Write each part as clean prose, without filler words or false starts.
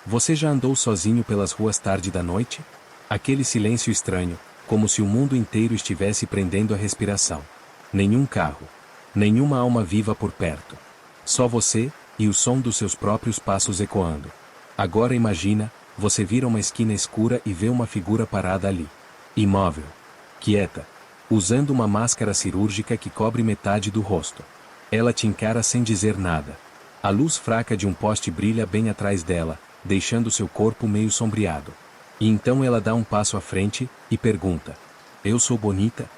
Você já andou sozinho pelas ruas tarde da noite? Aquele silêncio estranho, como se o mundo inteiro estivesse prendendo a respiração. Nenhum carro. Nenhuma alma viva por perto. Só você, e o som dos seus próprios passos ecoando. Agora imagina, você vira uma esquina escura e vê uma figura parada ali. Imóvel. Quieta. Usando uma máscara cirúrgica que cobre metade do rosto. Ela te encara sem dizer nada. A luz fraca de um poste brilha bem atrás dela, deixando seu corpo meio sombreado. E então ela dá um passo à frente, e pergunta: "Eu sou bonita?"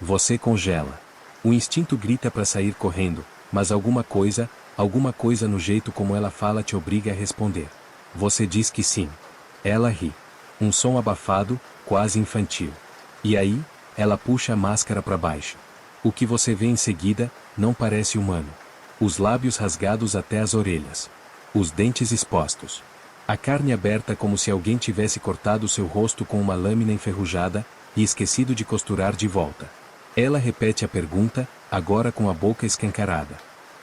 Você congela. O instinto grita para sair correndo, mas alguma coisa no jeito como ela fala te obriga a responder. Você diz que sim. Ela ri. Um som abafado, quase infantil. E aí, ela puxa a máscara para baixo. O que você vê em seguida, não parece humano. Os lábios rasgados até as orelhas. Os dentes expostos. A carne aberta como se alguém tivesse cortado seu rosto com uma lâmina enferrujada, e esquecido de costurar de volta. Ela repete a pergunta, agora com a boca escancarada.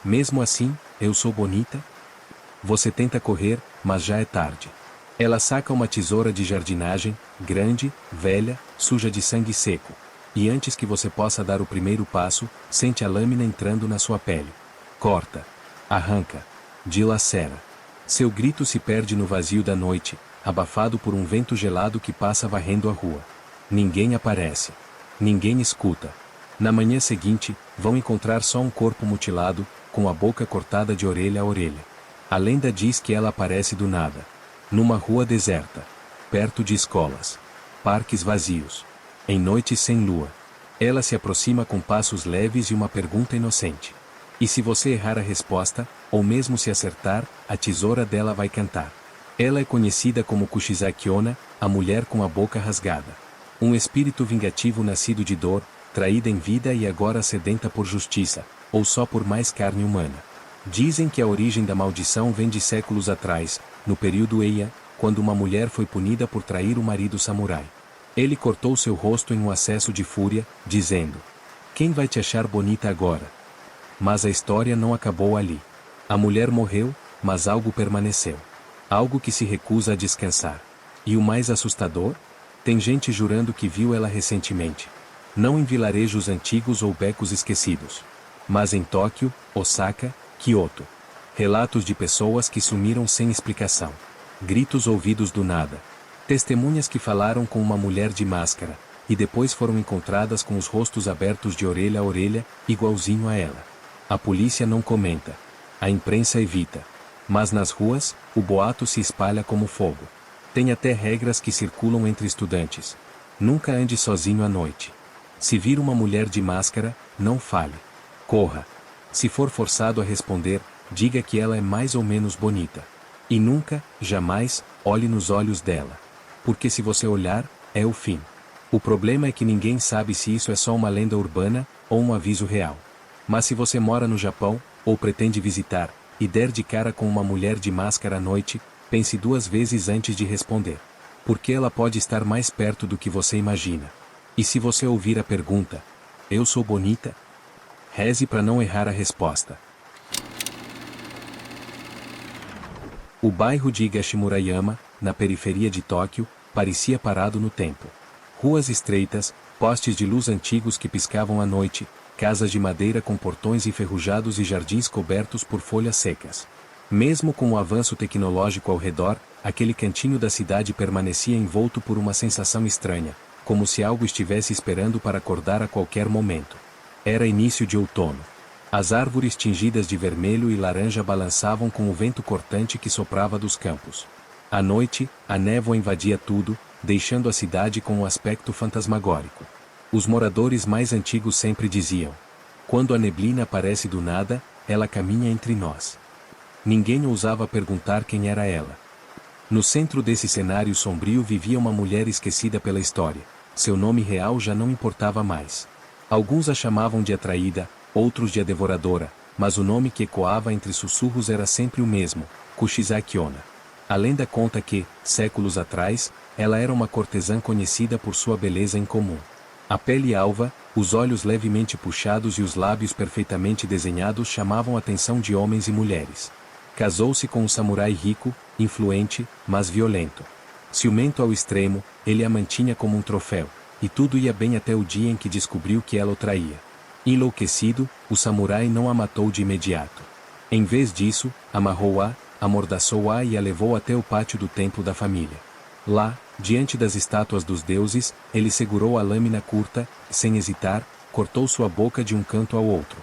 Mesmo assim, eu sou bonita? Você tenta correr, mas já é tarde. Ela saca uma tesoura de jardinagem, grande, velha, suja de sangue seco. E antes que você possa dar o primeiro passo, sente a lâmina entrando na sua pele. Corta. Arranca. Dilacera. Seu grito se perde no vazio da noite, abafado por um vento gelado que passa varrendo a rua. Ninguém aparece. Ninguém escuta. Na manhã seguinte, vão encontrar só um corpo mutilado, com a boca cortada de orelha a orelha. A lenda diz que ela aparece do nada. Numa rua deserta. Perto de escolas. Parques vazios. Em noites sem lua. Ela se aproxima com passos leves e uma pergunta inocente. E se você errar a resposta, ou mesmo se acertar, a tesoura dela vai cantar. Ela é conhecida como Kushizaki-onna, a mulher com a boca rasgada. Um espírito vingativo nascido de dor, traída em vida e agora sedenta por justiça, ou só por mais carne humana. Dizem que a origem da maldição vem de séculos atrás, no período Heian, quando uma mulher foi punida por trair o marido samurai. Ele cortou seu rosto em um acesso de fúria, dizendo: "Quem vai te achar bonita agora?" Mas a história não acabou ali. A mulher morreu, mas algo permaneceu. Algo que se recusa a descansar. E o mais assustador? Tem gente jurando que viu ela recentemente. Não em vilarejos antigos ou becos esquecidos. Mas em Tóquio, Osaka, Kyoto. Relatos de pessoas que sumiram sem explicação. Gritos ouvidos do nada. Testemunhas que falaram com uma mulher de máscara, e depois foram encontradas com os rostos abertos de orelha a orelha, igualzinho a ela. A polícia não comenta. A imprensa evita. Mas nas ruas, o boato se espalha como fogo. Tem até regras que circulam entre estudantes. Nunca ande sozinho à noite. Se vir uma mulher de máscara, não fale. Corra. Se for forçado a responder, diga que ela é mais ou menos bonita. E nunca, jamais, olhe nos olhos dela. Porque se você olhar, é o fim. O problema é que ninguém sabe se isso é só uma lenda urbana, ou um aviso real. Mas se você mora no Japão, ou pretende visitar, e der de cara com uma mulher de máscara à noite, pense 2 vezes antes de responder. Porque ela pode estar mais perto do que você imagina. E se você ouvir a pergunta: "Eu sou bonita?" Reze para não errar a resposta. O bairro de Higashimurayama, na periferia de Tóquio, parecia parado no tempo. Ruas estreitas, postes de luz antigos que piscavam à noite, casas de madeira com portões enferrujados e jardins cobertos por folhas secas. Mesmo com o avanço tecnológico ao redor, aquele cantinho da cidade permanecia envolto por uma sensação estranha, como se algo estivesse esperando para acordar a qualquer momento. Era início de outono. As árvores tingidas de vermelho e laranja balançavam com o vento cortante que soprava dos campos. À noite, a névoa invadia tudo, deixando a cidade com um aspecto fantasmagórico. Os moradores mais antigos sempre diziam: "Quando a neblina aparece do nada, ela caminha entre nós." Ninguém ousava perguntar quem era ela. No centro desse cenário sombrio vivia uma mulher esquecida pela história. Seu nome real já não importava mais. Alguns a chamavam de Atraída, outros de a Devoradora, mas o nome que ecoava entre sussurros era sempre o mesmo: Kushizaki-onna. A lenda conta que, séculos atrás, ela era uma cortesã conhecida por sua beleza incomum. A pele alva, os olhos levemente puxados e os lábios perfeitamente desenhados chamavam a atenção de homens e mulheres. Casou-se com um samurai rico, influente, mas violento. Ciumento ao extremo, ele a mantinha como um troféu, e tudo ia bem até o dia em que descobriu que ela o traía. Enlouquecido, o samurai não a matou de imediato. Em vez disso, amarrou-a, amordaçou-a e a levou até o pátio do templo da família. Lá, diante das estátuas dos deuses, ele segurou a lâmina curta, sem hesitar, cortou sua boca de um canto ao outro.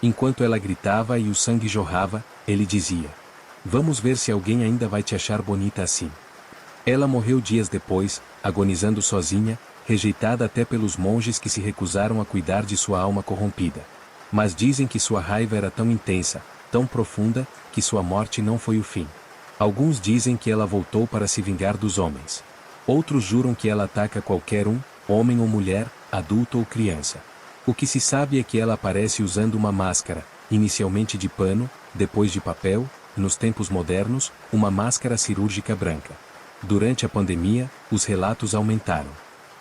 Enquanto ela gritava e o sangue jorrava, ele dizia: "Vamos ver se alguém ainda vai te achar bonita assim." Ela morreu dias depois, agonizando sozinha, rejeitada até pelos monges que se recusaram a cuidar de sua alma corrompida. Mas dizem que sua raiva era tão intensa, tão profunda, que sua morte não foi o fim. Alguns dizem que ela voltou para se vingar dos homens. Outros juram que ela ataca qualquer um, homem ou mulher, adulto ou criança. O que se sabe é que ela aparece usando uma máscara, inicialmente de pano, depois de papel, e nos tempos modernos, uma máscara cirúrgica branca. Durante a pandemia, os relatos aumentaram.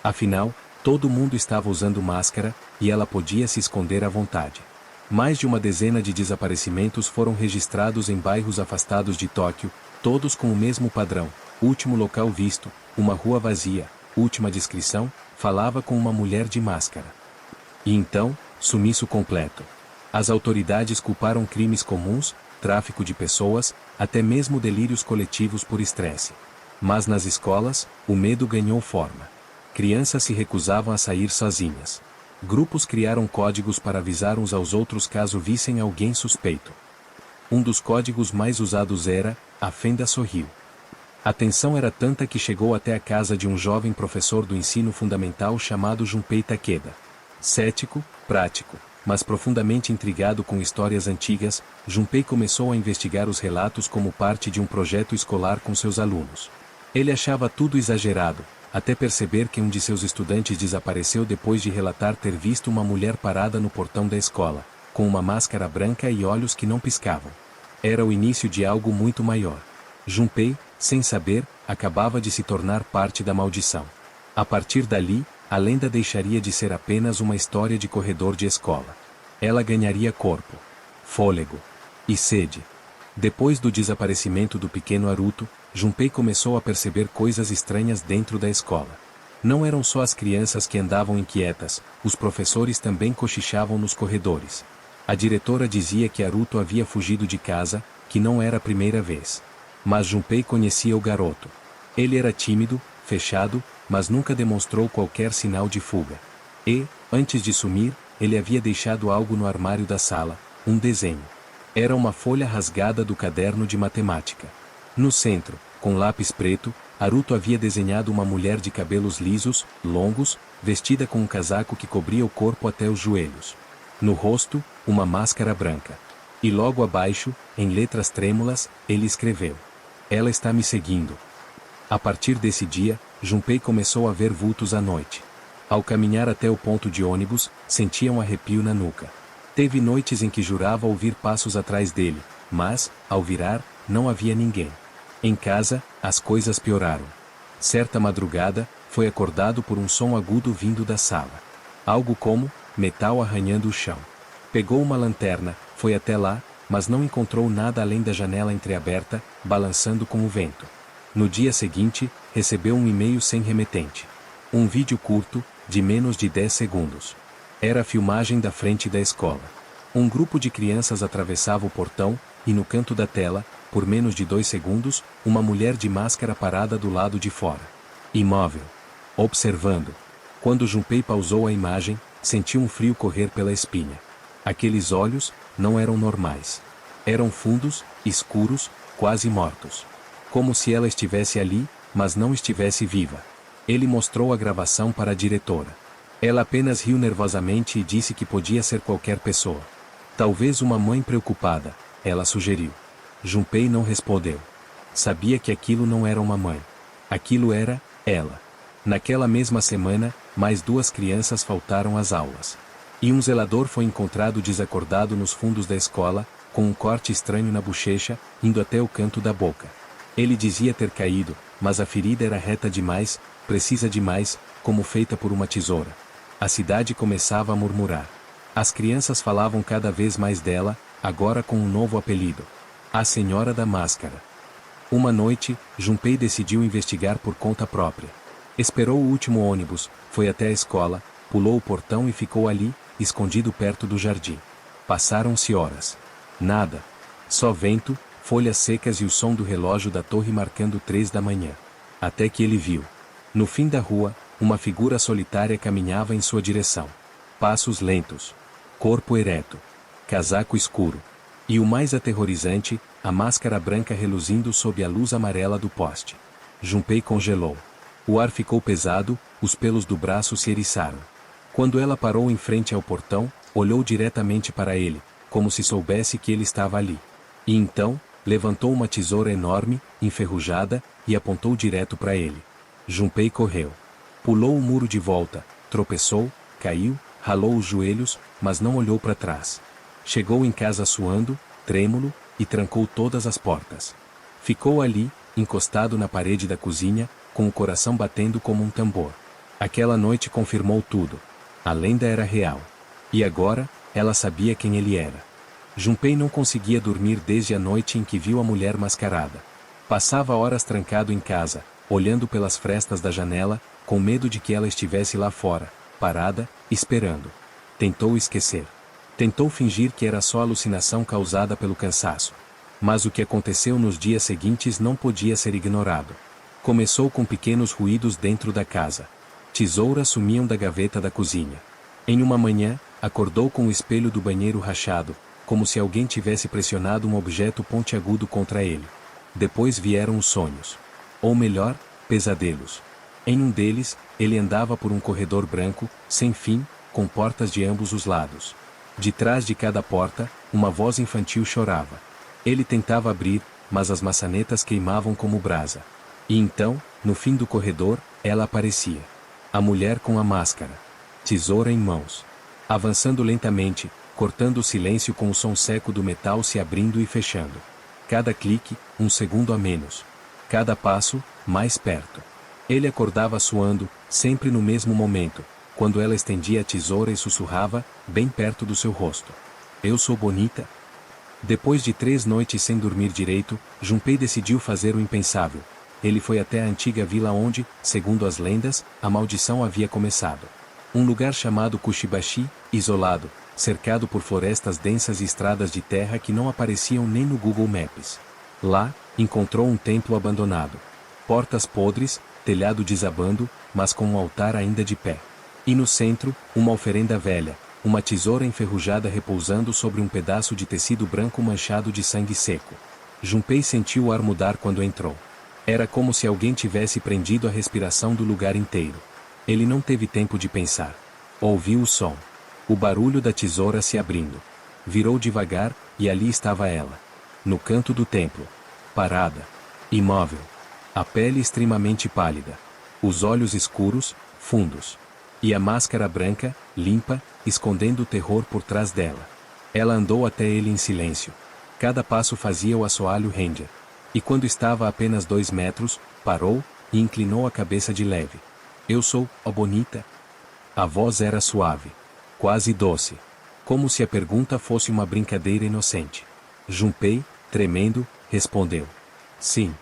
Afinal, todo mundo estava usando máscara, e ela podia se esconder à vontade. Mais de uma dezena de desaparecimentos foram registrados em bairros afastados de Tóquio, todos com o mesmo padrão: último local visto, uma rua vazia, última descrição, falava com uma mulher de máscara. E então, sumiço completo. As autoridades culparam crimes comuns, tráfico de pessoas, até mesmo delírios coletivos por estresse. Mas nas escolas, o medo ganhou forma. Crianças se recusavam a sair sozinhas. Grupos criaram códigos para avisar uns aos outros caso vissem alguém suspeito. Um dos códigos mais usados era: "A fenda sorriu." A tensão era tanta que chegou até a casa de um jovem professor do ensino fundamental chamado Junpei Takeda. Cético, prático, mas profundamente intrigado com histórias antigas, Junpei começou a investigar os relatos como parte de um projeto escolar com seus alunos. Ele achava tudo exagerado, até perceber que um de seus estudantes desapareceu depois de relatar ter visto uma mulher parada no portão da escola, com uma máscara branca e olhos que não piscavam. Era o início de algo muito maior. Junpei, sem saber, acabava de se tornar parte da maldição. A partir dali, a lenda deixaria de ser apenas uma história de corredor de escola. Ela ganharia corpo, fôlego e sede. Depois do desaparecimento do pequeno Haruto, Junpei começou a perceber coisas estranhas dentro da escola. Não eram só as crianças que andavam inquietas, os professores também cochichavam nos corredores. A diretora dizia que Haruto havia fugido de casa, que não era a primeira vez. Mas Junpei conhecia o garoto. Ele era tímido, fechado, mas nunca demonstrou qualquer sinal de fuga. E, antes de sumir, ele havia deixado algo no armário da sala, um desenho. Era uma folha rasgada do caderno de matemática. No centro, com lápis preto, Haruto havia desenhado uma mulher de cabelos lisos, longos, vestida com um casaco que cobria o corpo até os joelhos. No rosto, uma máscara branca. E logo abaixo, em letras trêmulas, ele escreveu: "Ela está me seguindo." A partir desse dia, Junpei começou a ver vultos à noite. Ao caminhar até o ponto de ônibus, sentia um arrepio na nuca. Teve noites em que jurava ouvir passos atrás dele, mas, ao virar, não havia ninguém. Em casa, as coisas pioraram. Certa madrugada, foi acordado por um som agudo vindo da sala. Algo como metal arranhando o chão. Pegou uma lanterna, foi até lá, mas não encontrou nada além da janela entreaberta, balançando com o vento. No dia seguinte, recebeu um e-mail sem remetente. Um vídeo curto, de menos de 10 segundos. Era a filmagem da frente da escola. Um grupo de crianças atravessava o portão, e no canto da tela, por menos de 2 segundos, uma mulher de máscara parada do lado de fora. Imóvel. Observando. Quando Junpei pausou a imagem, sentiu um frio correr pela espinha. Aqueles olhos, não eram normais. Eram fundos, escuros, quase mortos. Como se ela estivesse ali, mas não estivesse viva. Ele mostrou a gravação para a diretora. Ela apenas riu nervosamente e disse que podia ser qualquer pessoa. Talvez uma mãe preocupada, ela sugeriu. Junpei não respondeu. Sabia que aquilo não era uma mãe. Aquilo era ela. Naquela mesma semana, mais 2 crianças faltaram às aulas. E um zelador foi encontrado desacordado nos fundos da escola, com um corte estranho na bochecha, indo até o canto da boca. Ele dizia ter caído, mas a ferida era reta demais, precisa demais, como feita por uma tesoura. A cidade começava a murmurar. As crianças falavam cada vez mais dela, agora com um novo apelido: a Senhora da Máscara. Uma noite, Junpei decidiu investigar por conta própria. Esperou o último ônibus, foi até a escola, pulou o portão e ficou ali, escondido perto do jardim. Passaram-se horas. Nada. Só vento, folhas secas e o som do relógio da torre marcando 3 da manhã. Até que ele viu. No fim da rua, uma figura solitária caminhava em sua direção. Passos lentos. Corpo ereto. Casaco escuro. E o mais aterrorizante, a máscara branca reluzindo sob a luz amarela do poste. Junpei congelou. O ar ficou pesado, os pelos do braço se eriçaram. Quando ela parou em frente ao portão, olhou diretamente para ele, como se soubesse que ele estava ali. E então, levantou uma tesoura enorme, enferrujada, e apontou direto para ele. Junpei correu. Pulou o muro de volta, tropeçou, caiu, ralou os joelhos, mas não olhou para trás. Chegou em casa suando, trêmulo, e trancou todas as portas. Ficou ali, encostado na parede da cozinha, com o coração batendo como um tambor. Aquela noite confirmou tudo. A lenda era real. E agora, ela sabia quem ele era. Junpei não conseguia dormir desde a noite em que viu a mulher mascarada. Passava horas trancado em casa, olhando pelas frestas da janela, com medo de que ela estivesse lá fora, parada, esperando. Tentou esquecer. Tentou fingir que era só alucinação causada pelo cansaço. Mas o que aconteceu nos dias seguintes não podia ser ignorado. Começou com pequenos ruídos dentro da casa. Tesouras sumiam da gaveta da cozinha. Em uma manhã, acordou com o espelho do banheiro rachado, como se alguém tivesse pressionado um objeto pontiagudo contra ele. Depois vieram os sonhos. Ou melhor, pesadelos. Em um deles, ele andava por um corredor branco, sem fim, com portas de ambos os lados. De trás de cada porta, uma voz infantil chorava. Ele tentava abrir, mas as maçanetas queimavam como brasa. E então, no fim do corredor, ela aparecia. A mulher com a máscara. Tesoura em mãos. Avançando lentamente, cortando o silêncio com o som seco do metal se abrindo e fechando. Cada clique, um segundo a menos. Cada passo, mais perto. Ele acordava suando, sempre no mesmo momento, quando ela estendia a tesoura e sussurrava, bem perto do seu rosto. Eu sou bonita? Depois de 3 noites sem dormir direito, Junpei decidiu fazer o impensável. Ele foi até a antiga vila onde, segundo as lendas, a maldição havia começado. Um lugar chamado Kushibashi, isolado, cercado por florestas densas e estradas de terra que não apareciam nem no Google Maps. Lá, encontrou um templo abandonado. Portas podres, telhado desabando, mas com um altar ainda de pé. E no centro, uma oferenda velha, uma tesoura enferrujada repousando sobre um pedaço de tecido branco manchado de sangue seco. Junpei sentiu o ar mudar quando entrou. Era como se alguém tivesse prendido a respiração do lugar inteiro. Ele não teve tempo de pensar. Ouviu o som. O barulho da tesoura se abrindo. Virou devagar, e ali estava ela. No canto do templo. Parada. Imóvel. A pele extremamente pálida. Os olhos escuros, fundos. E a máscara branca, limpa, escondendo o terror por trás dela. Ela andou até ele em silêncio. Cada passo fazia o assoalho render. E quando estava a apenas 2 metros, parou, e inclinou a cabeça de leve. Eu sou, ó bonita? A voz era suave. Quase doce. Como se a pergunta fosse uma brincadeira inocente. Junpei, tremendo, respondeu. Sim.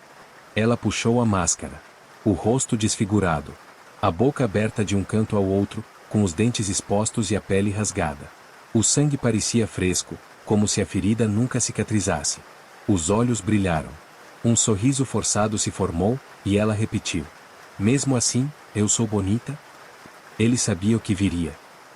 Ela puxou a máscara. O rosto desfigurado. A boca aberta de um canto ao outro, com os dentes expostos e a pele rasgada. O sangue parecia fresco, como se a ferida nunca cicatrizasse. Os olhos brilharam. Um sorriso forçado se formou, e ela repetiu. Mesmo assim, eu sou bonita? Ele sabia o que viria.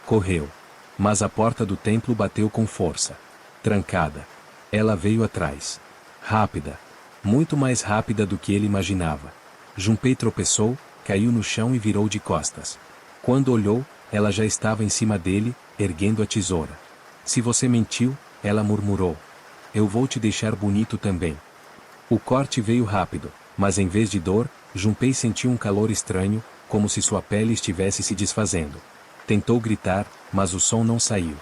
Correu. Mas a porta do templo bateu com força. Trancada. Ela veio atrás. Rápida. Muito mais rápida do que ele imaginava. Junpei tropeçou, caiu no chão e virou de costas. Quando olhou, ela já estava em cima dele, erguendo a tesoura. Se você mentiu, ela murmurou. Eu vou te deixar bonito também. O corte veio rápido, mas em vez de dor, Junpei sentiu um calor estranho, como se sua pele estivesse se desfazendo. Tentou gritar, mas o som não saiu.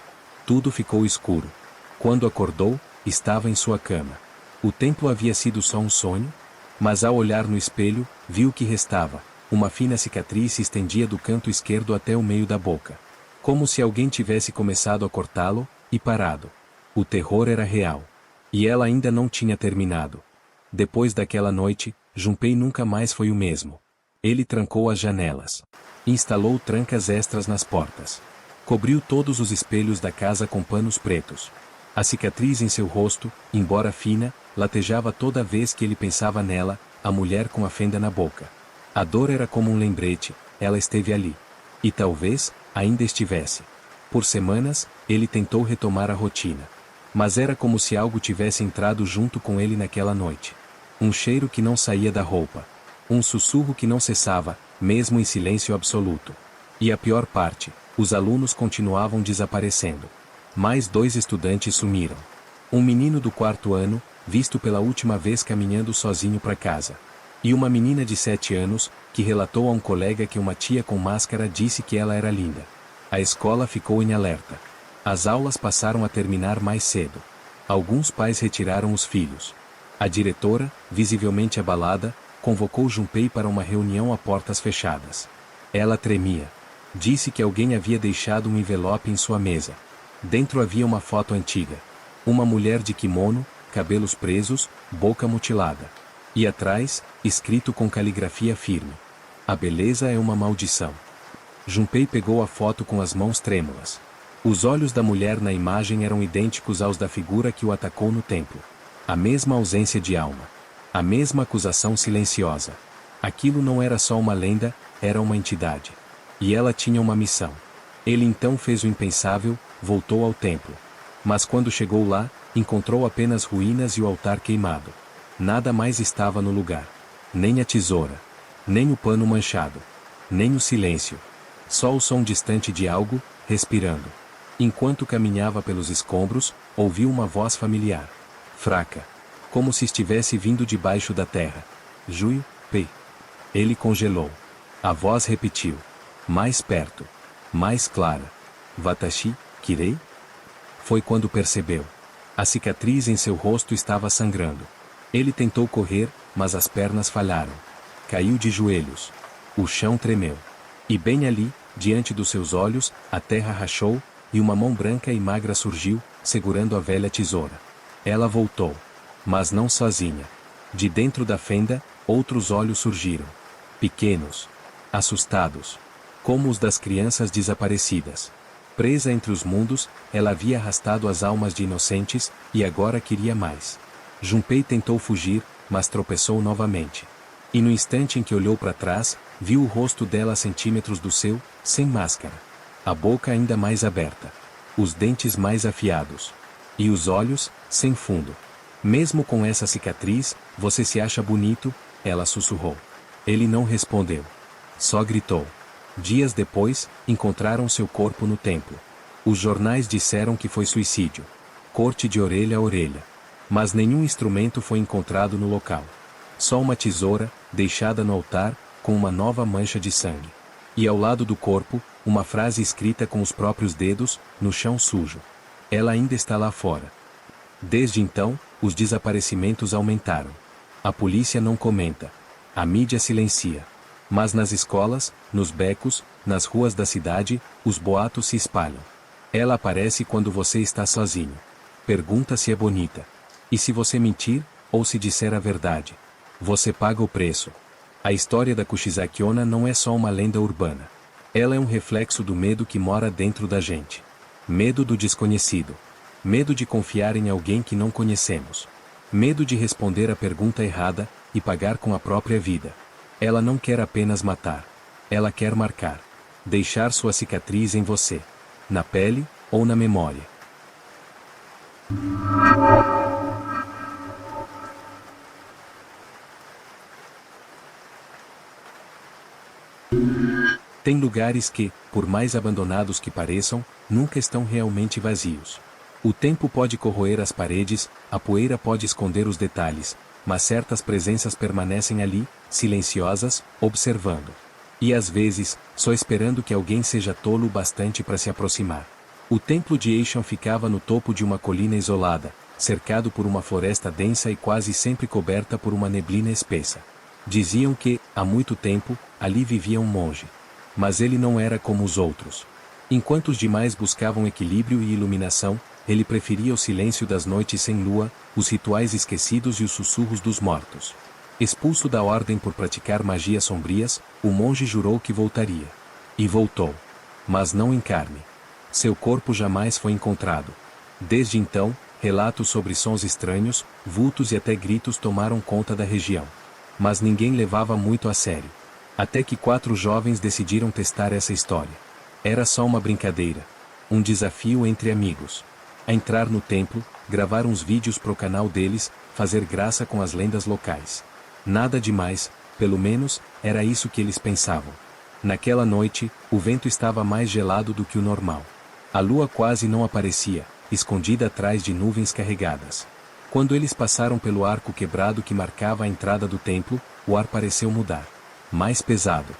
Tudo ficou escuro. Quando acordou, estava em sua cama. O templo havia sido só um sonho? Mas ao olhar no espelho, viu o que restava. Uma fina cicatriz se estendia do canto esquerdo até o meio da boca. Como se alguém tivesse começado a cortá-lo, e parado. O terror era real. E ela ainda não tinha terminado. Depois daquela noite, Junpei nunca mais foi o mesmo. Ele trancou as janelas. Instalou trancas extras nas portas. Cobriu todos os espelhos da casa com panos pretos. A cicatriz em seu rosto, embora fina, latejava toda vez que ele pensava nela, a mulher com a fenda na boca. A dor era como um lembrete, ela esteve ali. E talvez, ainda estivesse. Por semanas, ele tentou retomar a rotina. Mas era como se algo tivesse entrado junto com ele naquela noite. Um cheiro que não saía da roupa. Um sussurro que não cessava, mesmo em silêncio absoluto. E a pior parte, os alunos continuavam desaparecendo. Mais 2 estudantes sumiram. Um menino do 4º ano, visto pela última vez caminhando sozinho para casa. E uma menina de 7 anos, que relatou a um colega que uma tia com máscara disse que ela era linda. A escola ficou em alerta. As aulas passaram a terminar mais cedo. Alguns pais retiraram os filhos. A diretora, visivelmente abalada, convocou Junpei para uma reunião a portas fechadas. Ela tremia. Disse que alguém havia deixado um envelope em sua mesa. Dentro havia uma foto antiga. Uma mulher de kimono, cabelos presos, boca mutilada. E atrás, escrito com caligrafia firme: "A beleza é uma maldição." Junpei pegou a foto com as mãos trêmulas. Os olhos da mulher na imagem eram idênticos aos da figura que o atacou no templo. A mesma ausência de alma. A mesma acusação silenciosa. Aquilo não era só uma lenda, era uma entidade. E ela tinha uma missão. Ele então fez o impensável, voltou ao templo. Mas quando chegou lá, encontrou apenas ruínas e o altar queimado. Nada mais estava no lugar. Nem a tesoura. Nem o pano manchado. Nem o silêncio. Só o som distante de algo, respirando. Enquanto caminhava pelos escombros, ouviu uma voz familiar. Fraca. Como se estivesse vindo debaixo da terra. Juio, Pei. Ele congelou. A voz repetiu. Mais perto. Mais clara. Watashi, Kirei? Foi quando percebeu. A cicatriz em seu rosto estava sangrando. Ele tentou correr, mas as pernas falharam. Caiu de joelhos. O chão tremeu. E bem ali, diante dos seus olhos, a terra rachou, e uma mão branca e magra surgiu, segurando a velha tesoura. Ela voltou. Mas não sozinha. De dentro da fenda, outros olhos surgiram. Pequenos. Assustados. Como os das crianças desaparecidas. Presa entre os mundos, ela havia arrastado as almas de inocentes, e agora queria mais. Junpei tentou fugir, mas tropeçou novamente. E no instante em que olhou para trás, viu o rosto dela a centímetros do seu, sem máscara. A boca ainda mais aberta. Os dentes mais afiados. E os olhos, sem fundo. Mesmo com essa cicatriz, você se acha bonito? Ela sussurrou. Ele não respondeu. Só gritou. Dias depois, encontraram seu corpo no templo. Os jornais disseram que foi suicídio. Corte de orelha a orelha. Mas nenhum instrumento foi encontrado no local. Só uma tesoura, deixada no altar, com uma nova mancha de sangue. E ao lado do corpo, uma frase escrita com os próprios dedos, no chão sujo. Ela ainda está lá fora. Desde então, os desaparecimentos aumentaram. A polícia não comenta. A mídia silencia. Mas nas escolas, nos becos, nas ruas da cidade, os boatos se espalham. Ela aparece quando você está sozinho. Pergunta se é bonita. E se você mentir, ou se disser a verdade, você paga o preço. A história da Kushizaki Onna não é só uma lenda urbana. Ela é um reflexo do medo que mora dentro da gente. Medo do desconhecido. Medo de confiar em alguém que não conhecemos. Medo de responder a pergunta errada, e pagar com a própria vida. Ela não quer apenas matar. Ela quer marcar. Deixar sua cicatriz em você. Na pele, ou na memória. Tem lugares que, por mais abandonados que pareçam, nunca estão realmente vazios. O tempo pode corroer as paredes, a poeira pode esconder os detalhes, mas certas presenças permanecem ali, silenciosas, observando. E às vezes, só esperando que alguém seja tolo o bastante para se aproximar. O templo de Eishan ficava no topo de uma colina isolada, cercado por uma floresta densa e quase sempre coberta por uma neblina espessa. Diziam que, há muito tempo, ali vivia um monge. Mas ele não era como os outros. Enquanto os demais buscavam equilíbrio e iluminação, ele preferia o silêncio das noites sem lua, os rituais esquecidos e os sussurros dos mortos. Expulso da ordem por praticar magias sombrias, o monge jurou que voltaria. E voltou. Mas não em carne. Seu corpo jamais foi encontrado. Desde então, relatos sobre sons estranhos, vultos e até gritos tomaram conta da região. Mas ninguém levava muito a sério. Até que 4 jovens decidiram testar essa história. Era só uma brincadeira. Um desafio entre amigos. A entrar no templo, gravar uns vídeos pro canal deles, fazer graça com as lendas locais. Nada demais, pelo menos, era isso que eles pensavam. Naquela noite, o vento estava mais gelado do que o normal. A lua quase não aparecia, escondida atrás de nuvens carregadas. Quando eles passaram pelo arco quebrado que marcava a entrada do templo, o ar pareceu mudar. Mais pesado.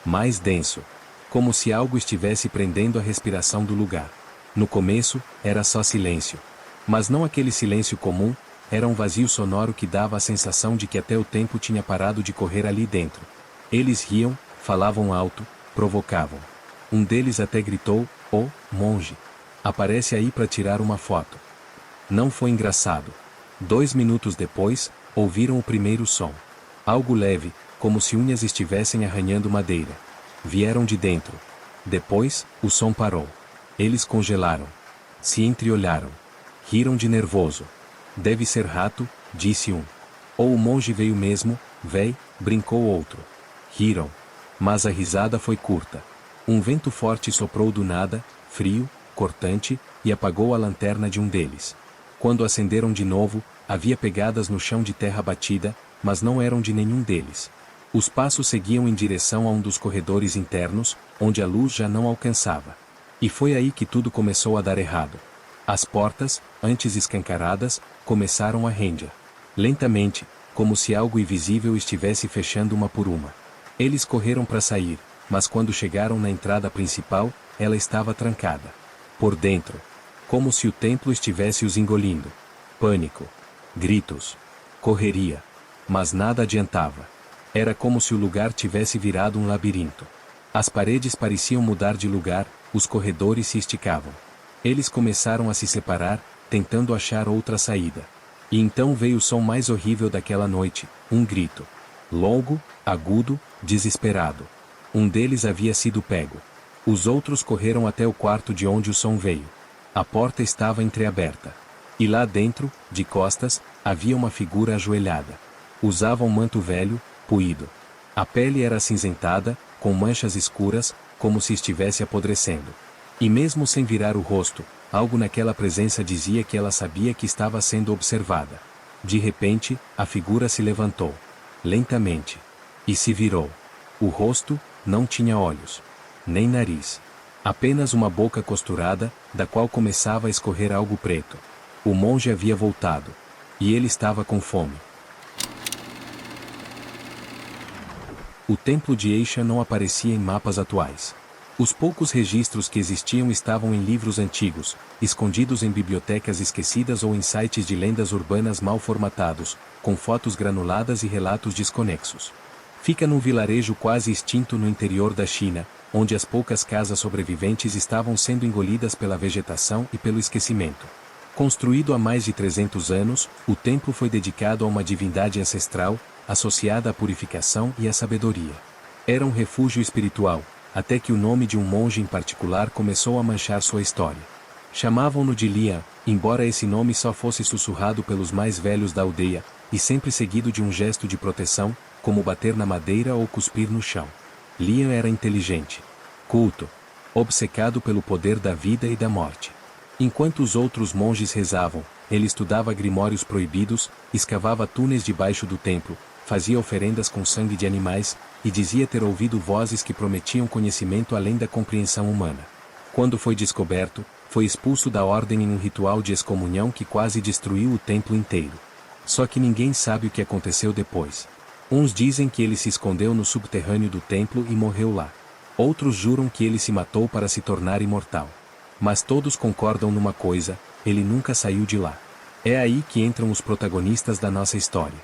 Mais denso. Como se algo estivesse prendendo a respiração do lugar. No começo, era só silêncio. Mas não aquele silêncio comum, era um vazio sonoro que dava a sensação de que até o tempo tinha parado de correr ali dentro. Eles riam, falavam alto, provocavam. Um deles até gritou: "Ô, monge! Aparece aí para tirar uma foto." Não foi engraçado. 2 minutos depois, ouviram o primeiro som. Algo leve, como se unhas estivessem arranhando madeira. Vieram de dentro. Depois, o som parou. Eles congelaram. Se entreolharam. Riram de nervoso. "Deve ser rato", disse um. "Ou o monge veio mesmo, véi", brincou outro. Riram. Mas a risada foi curta. Um vento forte soprou do nada, frio, cortante, e apagou a lanterna de um deles. Quando acenderam de novo, havia pegadas no chão de terra batida, mas não eram de nenhum deles. Os passos seguiam em direção a um dos corredores internos, onde a luz já não alcançava. E foi aí que tudo começou a dar errado. As portas, antes escancaradas, começaram a render. Lentamente, como se algo invisível estivesse fechando uma por uma. Eles correram para sair, mas quando chegaram na entrada principal, ela estava trancada. Por dentro. Como se o templo estivesse os engolindo. Pânico. Gritos. Correria. Mas nada adiantava. Era como se o lugar tivesse virado um labirinto. As paredes pareciam mudar de lugar, os corredores se esticavam. Eles começaram a se separar, tentando achar outra saída. E então veio o som mais horrível daquela noite, um grito. Longo, agudo, desesperado. Um deles havia sido pego. Os outros correram até o quarto de onde o som veio. A porta estava entreaberta. E lá dentro, de costas, havia uma figura ajoelhada. Usava um manto velho, puído. A pele era acinzentada, com manchas escuras, como se estivesse apodrecendo. E mesmo sem virar o rosto, algo naquela presença dizia que ela sabia que estava sendo observada. De repente, a figura se levantou. Lentamente. E se virou. O rosto não tinha olhos. Nem nariz. Apenas uma boca costurada, da qual começava a escorrer algo preto. O monge havia voltado. E ele estava com fome. O templo de Eixa não aparecia em mapas atuais. Os poucos registros que existiam estavam em livros antigos, escondidos em bibliotecas esquecidas ou em sites de lendas urbanas mal formatados, com fotos granuladas e relatos desconexos. Fica num vilarejo quase extinto no interior da China, onde as poucas casas sobreviventes estavam sendo engolidas pela vegetação e pelo esquecimento. Construído há mais de 300 anos, o templo foi dedicado a uma divindade ancestral, associada à purificação e à sabedoria. Era um refúgio espiritual, até que o nome de um monge em particular começou a manchar sua história. Chamavam-no de Lian, embora esse nome só fosse sussurrado pelos mais velhos da aldeia, e sempre seguido de um gesto de proteção, como bater na madeira ou cuspir no chão. Lian era inteligente, culto, obcecado pelo poder da vida e da morte. Enquanto os outros monges rezavam, ele estudava grimórios proibidos, escavava túneis debaixo do templo, fazia oferendas com sangue de animais, e dizia ter ouvido vozes que prometiam conhecimento além da compreensão humana. Quando foi descoberto, foi expulso da ordem em um ritual de excomunhão que quase destruiu o templo inteiro. Só que ninguém sabe o que aconteceu depois. Uns dizem que ele se escondeu no subterrâneo do templo e morreu lá. Outros juram que ele se matou para se tornar imortal. Mas todos concordam numa coisa: ele nunca saiu de lá. É aí que entram os protagonistas da nossa história.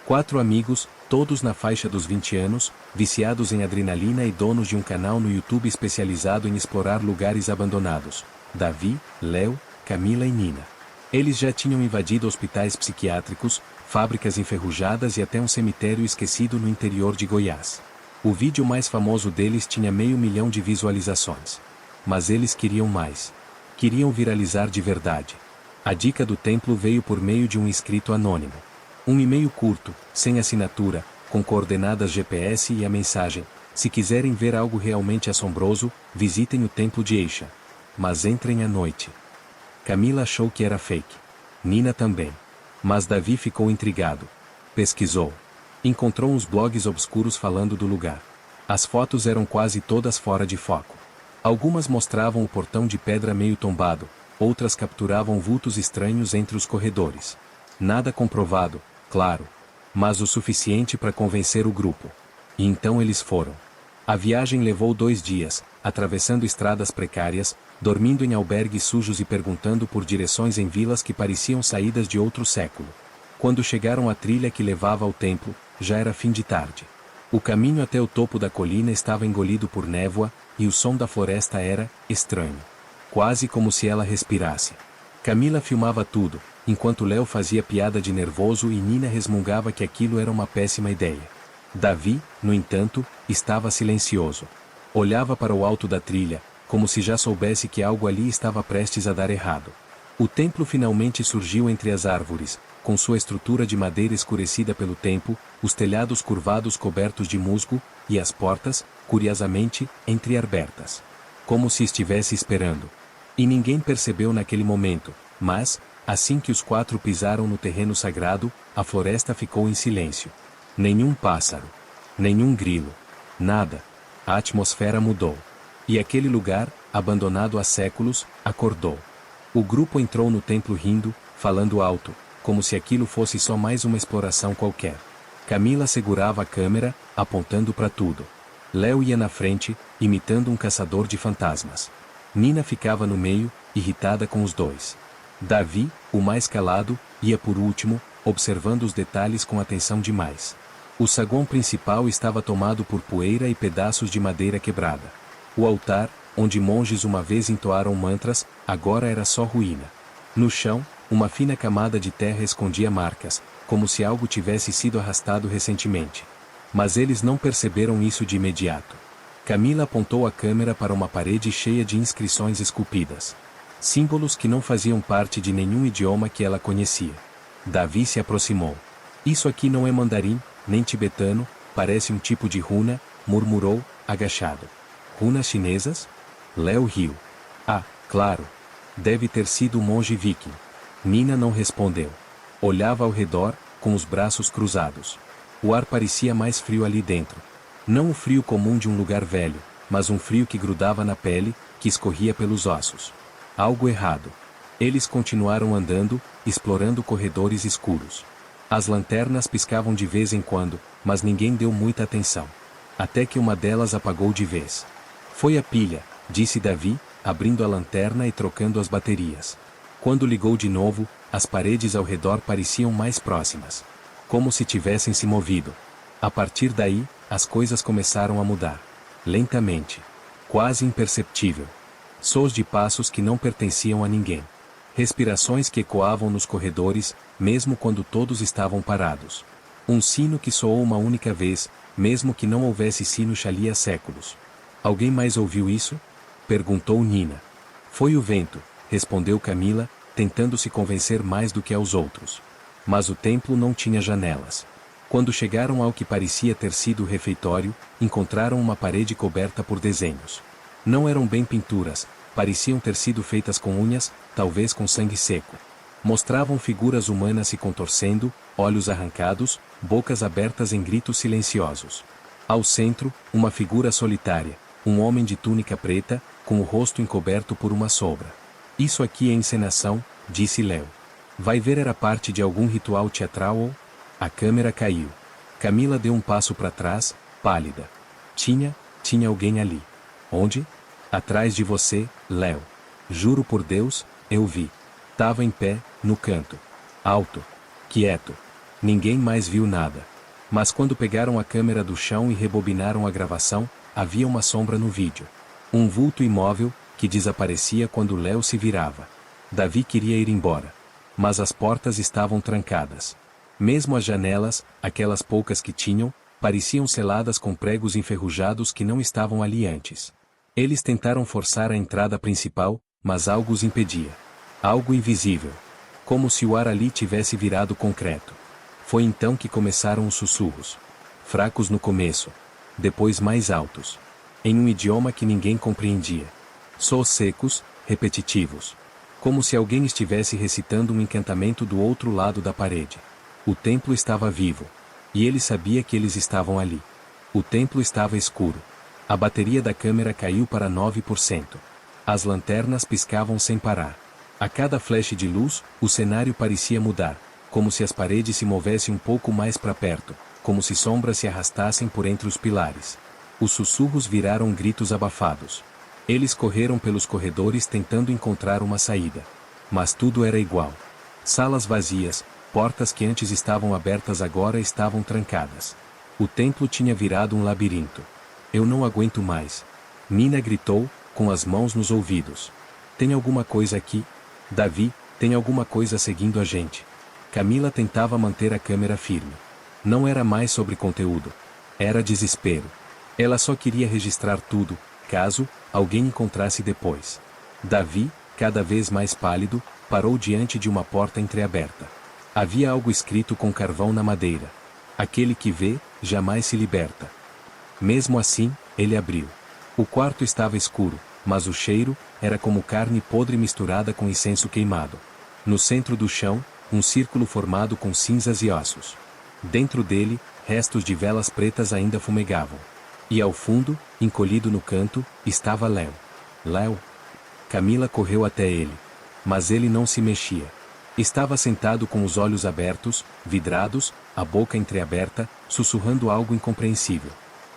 4 amigos, todos na faixa dos 20 anos, viciados em adrenalina e donos de um canal no YouTube especializado em explorar lugares abandonados. Davi, Léo, Camila e Nina. Eles já tinham invadido hospitais psiquiátricos, fábricas enferrujadas e até um cemitério esquecido no interior de Goiás. O vídeo mais famoso deles tinha 500 mil de visualizações. Mas eles queriam mais. Queriam viralizar de verdade. A dica do templo veio por meio de um inscrito anônimo. Um e-mail curto, sem assinatura, com coordenadas GPS e a mensagem: se quiserem ver algo realmente assombroso, visitem o templo de Eixa. Mas entrem à noite. Camila achou que era fake. Nina também. Mas Davi ficou intrigado. Pesquisou. Encontrou uns blogs obscuros falando do lugar. As fotos eram quase todas fora de foco. Algumas mostravam o portão de pedra meio tombado, outras capturavam vultos estranhos entre os corredores. Nada comprovado, claro. Mas o suficiente para convencer o grupo. E então eles foram. A viagem levou 2 dias, atravessando estradas precárias, dormindo em albergues sujos e perguntando por direções em vilas que pareciam saídas de outro século. Quando chegaram à trilha que levava ao templo, já era fim de tarde. O caminho até o topo da colina estava engolido por névoa, e o som da floresta era estranho. Quase como se ela respirasse. Camila filmava tudo, enquanto Léo fazia piada de nervoso e Nina resmungava que aquilo era uma péssima ideia. Davi, no entanto, estava silencioso. Olhava para o alto da trilha, como se já soubesse que algo ali estava prestes a dar errado. O templo finalmente surgiu entre as árvores, com sua estrutura de madeira escurecida pelo tempo, os telhados curvados cobertos de musgo, e as portas, curiosamente, entreabertas. Como se estivesse esperando. E ninguém percebeu naquele momento, mas, assim que os 4 pisaram no terreno sagrado, a floresta ficou em silêncio. Nenhum pássaro. Nenhum grilo. Nada. A atmosfera mudou. E aquele lugar, abandonado há séculos, acordou. O grupo entrou no templo rindo, falando alto, como se aquilo fosse só mais uma exploração qualquer. Camila segurava a câmera, apontando para tudo. Léo ia na frente, imitando um caçador de fantasmas. Nina ficava no meio, irritada com os dois. Davi, o mais calado, ia por último, observando os detalhes com atenção demais. O saguão principal estava tomado por poeira e pedaços de madeira quebrada. O altar, onde monges uma vez entoaram mantras, agora era só ruína. No chão, uma fina camada de terra escondia marcas, como se algo tivesse sido arrastado recentemente. Mas eles não perceberam isso de imediato. Camila apontou a câmera para uma parede cheia de inscrições esculpidas. Símbolos que não faziam parte de nenhum idioma que ela conhecia. Davi se aproximou. Isso aqui não é mandarim, nem tibetano, parece um tipo de runa, murmurou, agachado. Runas chinesas? Léo riu. Ah, claro. Deve ter sido um monge viking. Nina não respondeu. Olhava ao redor, com os braços cruzados. O ar parecia mais frio ali dentro. Não o frio comum de um lugar velho, mas um frio que grudava na pele, que escorria pelos ossos. Algo errado. Eles continuaram andando, explorando corredores escuros. As lanternas piscavam de vez em quando, mas ninguém deu muita atenção. Até que uma delas apagou de vez. Foi a pilha, disse Davi, abrindo a lanterna e trocando as baterias. Quando ligou de novo, as paredes ao redor pareciam mais próximas. Como se tivessem se movido. A partir daí, as coisas começaram a mudar. Lentamente. Quase imperceptível. Sons de passos que não pertenciam a ninguém. Respirações que ecoavam nos corredores, mesmo quando todos estavam parados. Um sino que soou uma única vez, mesmo que não houvesse sino ali há séculos. Alguém mais ouviu isso? Perguntou Nina. Foi o vento, respondeu Camila, tentando se convencer mais do que aos outros. Mas o templo não tinha janelas. Quando chegaram ao que parecia ter sido o refeitório, encontraram uma parede coberta por desenhos. Não eram bem pinturas, pareciam ter sido feitas com unhas, talvez com sangue seco. Mostravam figuras humanas se contorcendo, olhos arrancados, bocas abertas em gritos silenciosos. Ao centro, uma figura solitária, um homem de túnica preta, com o rosto encoberto por uma sombra. Isso aqui é encenação, disse Léo. Vai ver, era parte de algum ritual teatral ou... A câmera caiu. Camila deu um passo para trás, pálida. Tinha alguém ali. Onde? Atrás de você, Léo. Juro por Deus, eu vi. Tava em pé, no canto. Alto. Quieto. Ninguém mais viu nada. Mas quando pegaram a câmera do chão e rebobinaram a gravação, havia uma sombra no vídeo. Um vulto imóvel, que desaparecia quando Léo se virava. Davi queria ir embora. Mas as portas estavam trancadas. Mesmo as janelas, aquelas poucas que tinham, pareciam seladas com pregos enferrujados que não estavam ali antes. Eles tentaram forçar a entrada principal, mas algo os impedia. Algo invisível. Como se o ar ali tivesse virado concreto. Foi então que começaram os sussurros. Fracos no começo. Depois mais altos. Em um idioma que ninguém compreendia. Sons secos, repetitivos. Como se alguém estivesse recitando um encantamento do outro lado da parede. O templo estava vivo. E ele sabia que eles estavam ali. O templo estava escuro. A bateria da câmera caiu para 9%. As lanternas piscavam sem parar. A cada flash de luz, o cenário parecia mudar, como se as paredes se movessem um pouco mais para perto, como se sombras se arrastassem por entre os pilares. Os sussurros viraram gritos abafados. Eles correram pelos corredores tentando encontrar uma saída. Mas tudo era igual. Salas vazias, portas que antes estavam abertas agora estavam trancadas. O templo tinha virado um labirinto. Eu não aguento mais. Nina gritou, com as mãos nos ouvidos. Tem alguma coisa aqui? Davi, tem alguma coisa seguindo a gente. Camila tentava manter a câmera firme. Não era mais sobre conteúdo. Era desespero. Ela só queria registrar tudo, caso alguém encontrasse depois. Davi, cada vez mais pálido, parou diante de uma porta entreaberta. Havia algo escrito com carvão na madeira. Aquele que vê, jamais se liberta. Mesmo assim, ele abriu. O quarto estava escuro, mas o cheiro era como carne podre misturada com incenso queimado. No centro do chão, um círculo formado com cinzas e ossos. Dentro dele, restos de velas pretas ainda fumegavam. E ao fundo, encolhido no canto, estava Léo. Léo? Camila correu até ele. Mas ele não se mexia. Estava sentado com os olhos abertos, vidrados, a boca entreaberta, sussurrando algo incompreensível.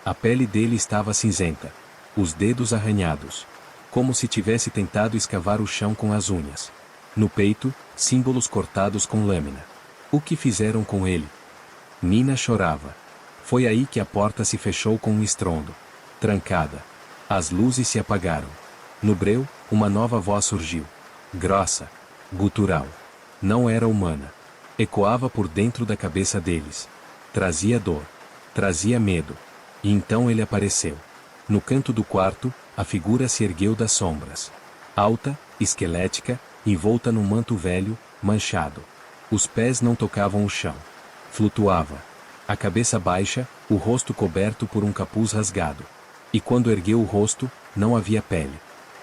A pele dele estava cinzenta. Os dedos arranhados. Como se tivesse tentado escavar o chão com as unhas. No peito, símbolos cortados com lâmina. O que fizeram com ele? Nina chorava. Foi aí que a porta se fechou com um estrondo. Trancada. As luzes se apagaram. No breu, uma nova voz surgiu. Grossa. Gutural. Não era humana. Ecoava por dentro da cabeça deles. Trazia dor. Trazia medo. E então ele apareceu. No canto do quarto, a figura se ergueu das sombras. Alta, esquelética, envolta num manto velho, manchado. Os pés não tocavam o chão. Flutuava. A cabeça baixa, o rosto coberto por um capuz rasgado. E quando ergueu o rosto, não havia pele.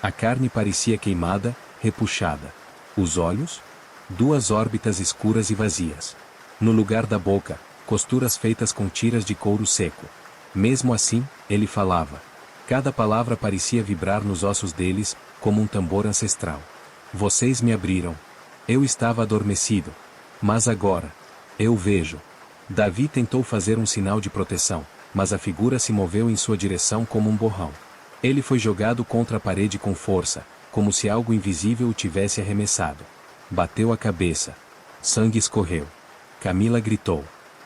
A carne parecia queimada, repuxada. Os olhos? Duas órbitas escuras e vazias. No lugar da boca, costuras feitas com tiras de couro seco. Mesmo assim, ele falava. Cada palavra parecia vibrar nos ossos deles, como um tambor ancestral. Vocês me abriram. Eu estava adormecido. Mas agora, eu vejo. Davi tentou fazer um sinal de proteção, mas a figura se moveu em sua direção como um borrão. Ele foi jogado contra a parede com força, como se algo invisível o tivesse arremessado. Bateu a cabeça. Sangue escorreu. Camila gritou.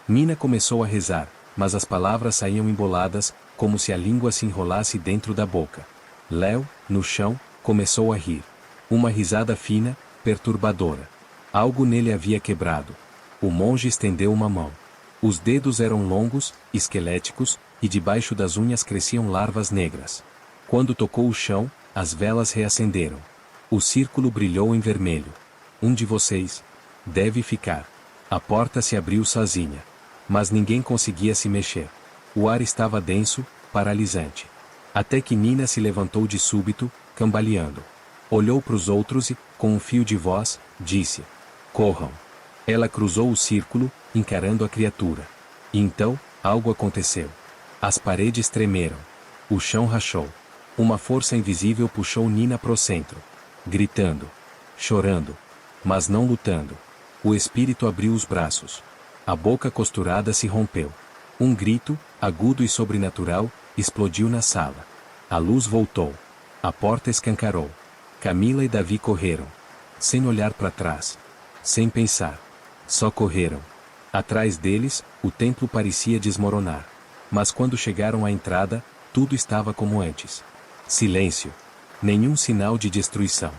Nina começou a rezar, mas as palavras saíam emboladas, como se a língua se enrolasse dentro da boca. Léo, no chão, começou a rir. Uma risada fina, perturbadora. Algo nele havia quebrado. O monge estendeu uma mão. Os dedos eram longos, esqueléticos, e debaixo das unhas cresciam larvas negras. Quando tocou o chão, as velas reacenderam. O círculo brilhou em vermelho. Um de vocês deve ficar. A porta se abriu sozinha. Mas ninguém conseguia se mexer. O ar estava denso, paralisante. Até que Nina se levantou de súbito, cambaleando. Olhou para os outros e, com um fio de voz, disse: corram. Ela cruzou o círculo, encarando a criatura. E então, algo aconteceu. As paredes tremeram. O chão rachou. Uma força invisível puxou Nina pro centro. Gritando. Chorando. Mas não lutando. O espírito abriu os braços. A boca costurada se rompeu. Um grito, agudo e sobrenatural, explodiu na sala. A luz voltou. A porta escancarou. Camila e Davi correram. Sem olhar para trás. Sem pensar. Só correram. Atrás deles, o templo parecia desmoronar. Mas quando chegaram à entrada, tudo estava como antes. Silêncio. Nenhum sinal de destruição.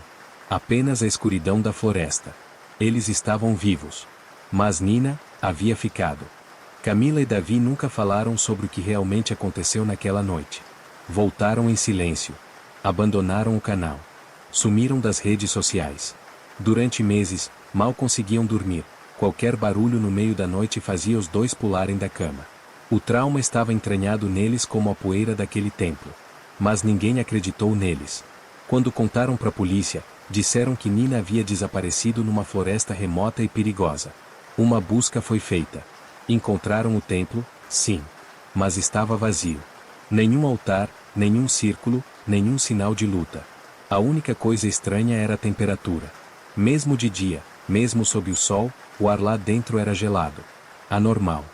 Apenas a escuridão da floresta. Eles estavam vivos. Mas Nina havia ficado. Camila e Davi nunca falaram sobre o que realmente aconteceu naquela noite. Voltaram em silêncio. Abandonaram o canal. Sumiram das redes sociais. Durante meses, mal conseguiam dormir. Qualquer barulho no meio da noite fazia os dois pularem da cama. O trauma estava entranhado neles como a poeira daquele templo. Mas ninguém acreditou neles. Quando contaram para a polícia, disseram que Nina havia desaparecido numa floresta remota e perigosa. Uma busca foi feita. Encontraram o templo, sim. Mas estava vazio. Nenhum altar, nenhum círculo, nenhum sinal de luta. A única coisa estranha era a temperatura. Mesmo de dia, mesmo sob o sol, o ar lá dentro era gelado. Anormal.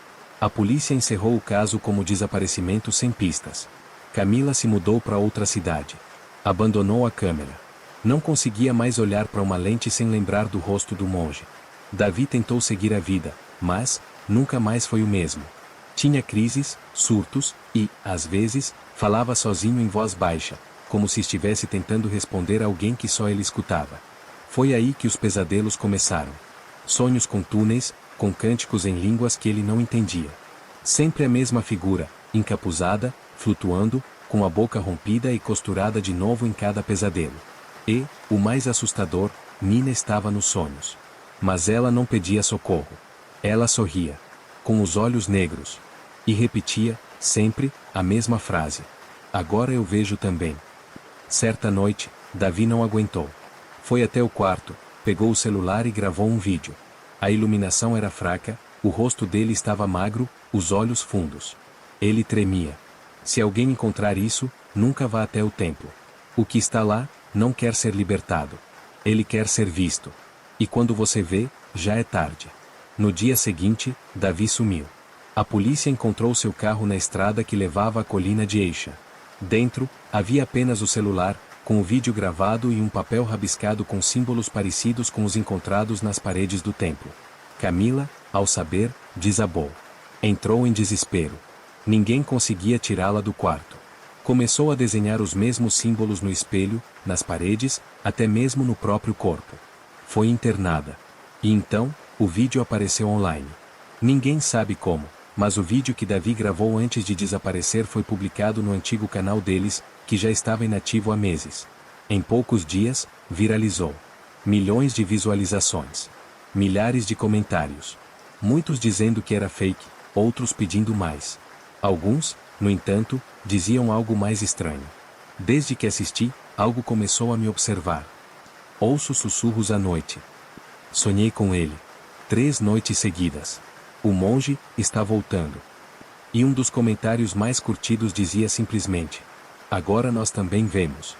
A polícia encerrou o caso como desaparecimento sem pistas. Camila se mudou para outra cidade. Abandonou a câmera. Não conseguia mais olhar para uma lente sem lembrar do rosto do monge. Davi tentou seguir a vida, mas nunca mais foi o mesmo. Tinha crises, surtos e, às vezes, falava sozinho em voz baixa, como se estivesse tentando responder a alguém que só ele escutava. Foi aí que os pesadelos começaram. Sonhos com túneis, com cânticos em línguas que ele não entendia. Sempre a mesma figura, encapuzada, flutuando, com a boca rompida e costurada de novo em cada pesadelo. E, o mais assustador, Nina estava nos sonhos. Mas ela não pedia socorro. Ela sorria, com os olhos negros. E repetia, sempre, a mesma frase. Agora eu vejo também. Certa noite, Davi não aguentou. Foi até o quarto, pegou o celular e gravou um vídeo. A iluminação era fraca, o rosto dele estava magro, os olhos fundos. Ele tremia. Se alguém encontrar isso, nunca vá até o templo. O que está lá, não quer ser libertado. Ele quer ser visto. E quando você vê, já é tarde. No dia seguinte, Davi sumiu. A polícia encontrou seu carro na estrada que levava à colina de Eixa. Dentro, havia apenas o celular, com o vídeo gravado e um papel rabiscado com símbolos parecidos com os encontrados nas paredes do templo. Camila, ao saber, desabou. Entrou em desespero. Ninguém conseguia tirá-la do quarto. Começou a desenhar os mesmos símbolos no espelho, nas paredes, até mesmo no próprio corpo. Foi internada. E então, o vídeo apareceu online. Ninguém sabe como, mas o vídeo que Davi gravou antes de desaparecer foi publicado no antigo canal deles, que já estava inativo há meses. Em poucos dias, viralizou. Milhões de visualizações. Milhares de comentários. Muitos dizendo que era fake, outros pedindo mais. Alguns, no entanto, diziam algo mais estranho. Desde que assisti, algo começou a me observar. Ouço sussurros à noite. Sonhei com ele. 3 noites seguidas. O monge está voltando. E um dos comentários mais curtidos dizia simplesmente: agora nós também vemos.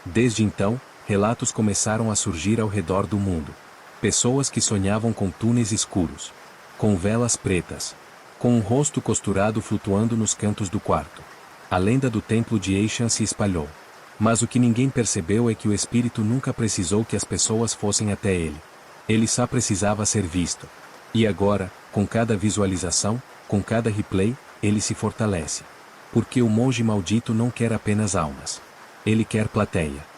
Desde então, relatos começaram a surgir ao redor do mundo. Pessoas que sonhavam com túneis escuros. Com velas pretas. Com um rosto costurado flutuando nos cantos do quarto. A lenda do templo de Eishan se espalhou. Mas o que ninguém percebeu é que o espírito nunca precisou que as pessoas fossem até ele. Ele só precisava ser visto. E agora, com cada visualização, com cada replay, ele se fortalece. Porque o monge maldito não quer apenas almas. Ele quer plateia.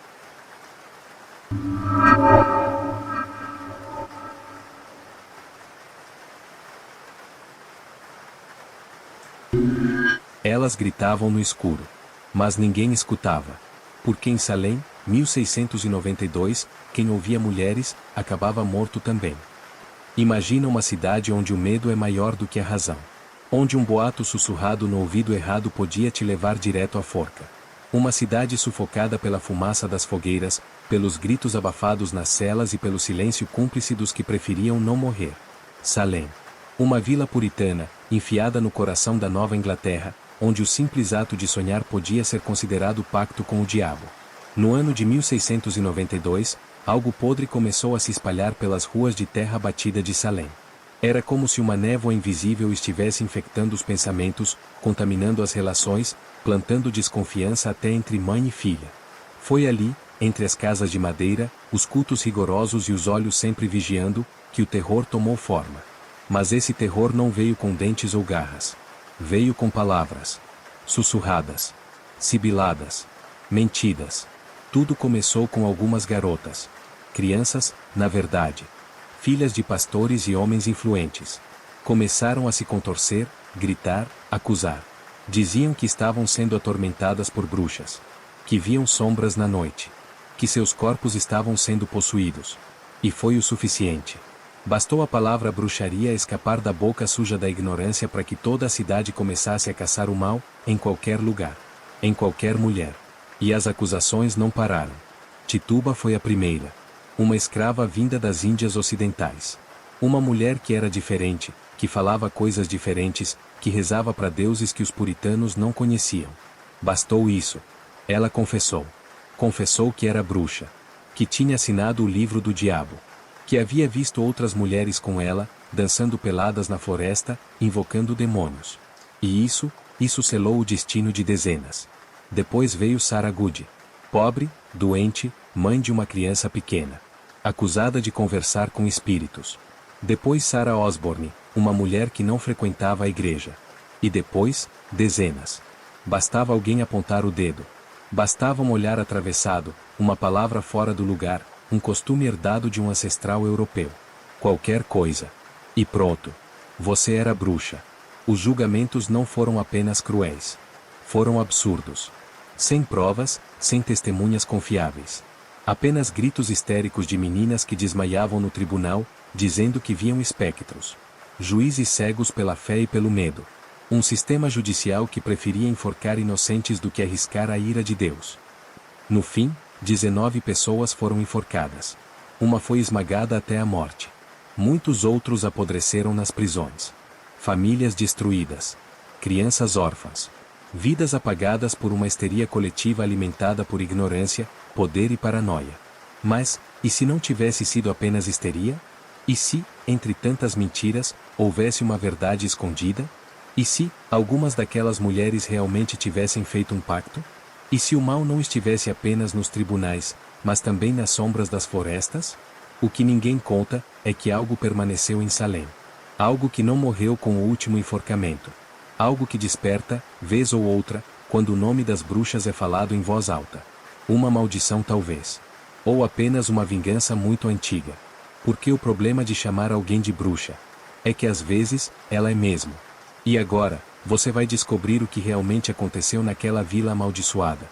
Elas gritavam no escuro. Mas ninguém escutava. Porque em Salem, 1692, quem ouvia mulheres, acabava morto também. Imagina uma cidade onde o medo é maior do que a razão. Onde um boato sussurrado no ouvido errado podia te levar direto à forca. Uma cidade sufocada pela fumaça das fogueiras, pelos gritos abafados nas celas e pelo silêncio cúmplice dos que preferiam não morrer. Salem. Uma vila puritana, enfiada no coração da Nova Inglaterra, onde o simples ato de sonhar podia ser considerado pacto com o diabo. No ano de 1692, algo podre começou a se espalhar pelas ruas de terra batida de Salem. Era como se uma névoa invisível estivesse infectando os pensamentos, contaminando as relações, plantando desconfiança até entre mãe e filha. Foi ali, entre as casas de madeira, os cultos rigorosos e os olhos sempre vigiando, que o terror tomou forma. Mas esse terror não veio com dentes ou garras. Veio com palavras. Sussurradas. Sibiladas. Mentidas. Tudo começou com algumas garotas. Crianças, na verdade. Filhas de pastores e homens influentes. Começaram a se contorcer, gritar, acusar. Diziam que estavam sendo atormentadas por bruxas. Que viam sombras na noite. Que seus corpos estavam sendo possuídos. E foi o suficiente. Bastou a palavra bruxaria escapar da boca suja da ignorância para que toda a cidade começasse a caçar o mal, em qualquer lugar. Em qualquer mulher. E as acusações não pararam. Tituba foi a primeira. Uma escrava vinda das Índias Ocidentais. Uma mulher que era diferente, que falava coisas diferentes, que rezava para deuses que os puritanos não conheciam. Bastou isso. Ela confessou. Confessou que era bruxa. Que tinha assinado o livro do diabo. Que havia visto outras mulheres com ela, dançando peladas na floresta, invocando demônios. E isso selou o destino de dezenas. Depois veio Sarah Good. Pobre, doente, mãe de uma criança pequena. Acusada de conversar com espíritos. Depois Sarah Osborne, uma mulher que não frequentava a igreja. E depois, dezenas. Bastava alguém apontar o dedo. Bastava um olhar atravessado, uma palavra fora do lugar, um costume herdado de um ancestral europeu. Qualquer coisa. E pronto. Você era bruxa. Os julgamentos não foram apenas cruéis. Foram absurdos. Sem provas, sem testemunhas confiáveis. Apenas gritos histéricos de meninas que desmaiavam no tribunal, dizendo que viam espectros. Juízes cegos pela fé e pelo medo. Um sistema judicial que preferia enforcar inocentes do que arriscar a ira de Deus. No fim, 19 pessoas foram enforcadas. Uma foi esmagada até a morte. Muitos outros apodreceram nas prisões. Famílias destruídas. Crianças órfãs. Vidas apagadas por uma histeria coletiva alimentada por ignorância, poder e paranoia. Mas, e se não tivesse sido apenas histeria? E se, entre tantas mentiras, houvesse uma verdade escondida? E se, algumas daquelas mulheres realmente tivessem feito um pacto? E se o mal não estivesse apenas nos tribunais, mas também nas sombras das florestas? O que ninguém conta, é que algo permaneceu em Salem. Algo que não morreu com o último enforcamento. Algo que desperta, vez ou outra, quando o nome das bruxas é falado em voz alta. Uma maldição talvez. Ou apenas uma vingança muito antiga. Porque o problema de chamar alguém de bruxa é que às vezes, ela é mesmo. E agora, você vai descobrir o que realmente aconteceu naquela vila amaldiçoada.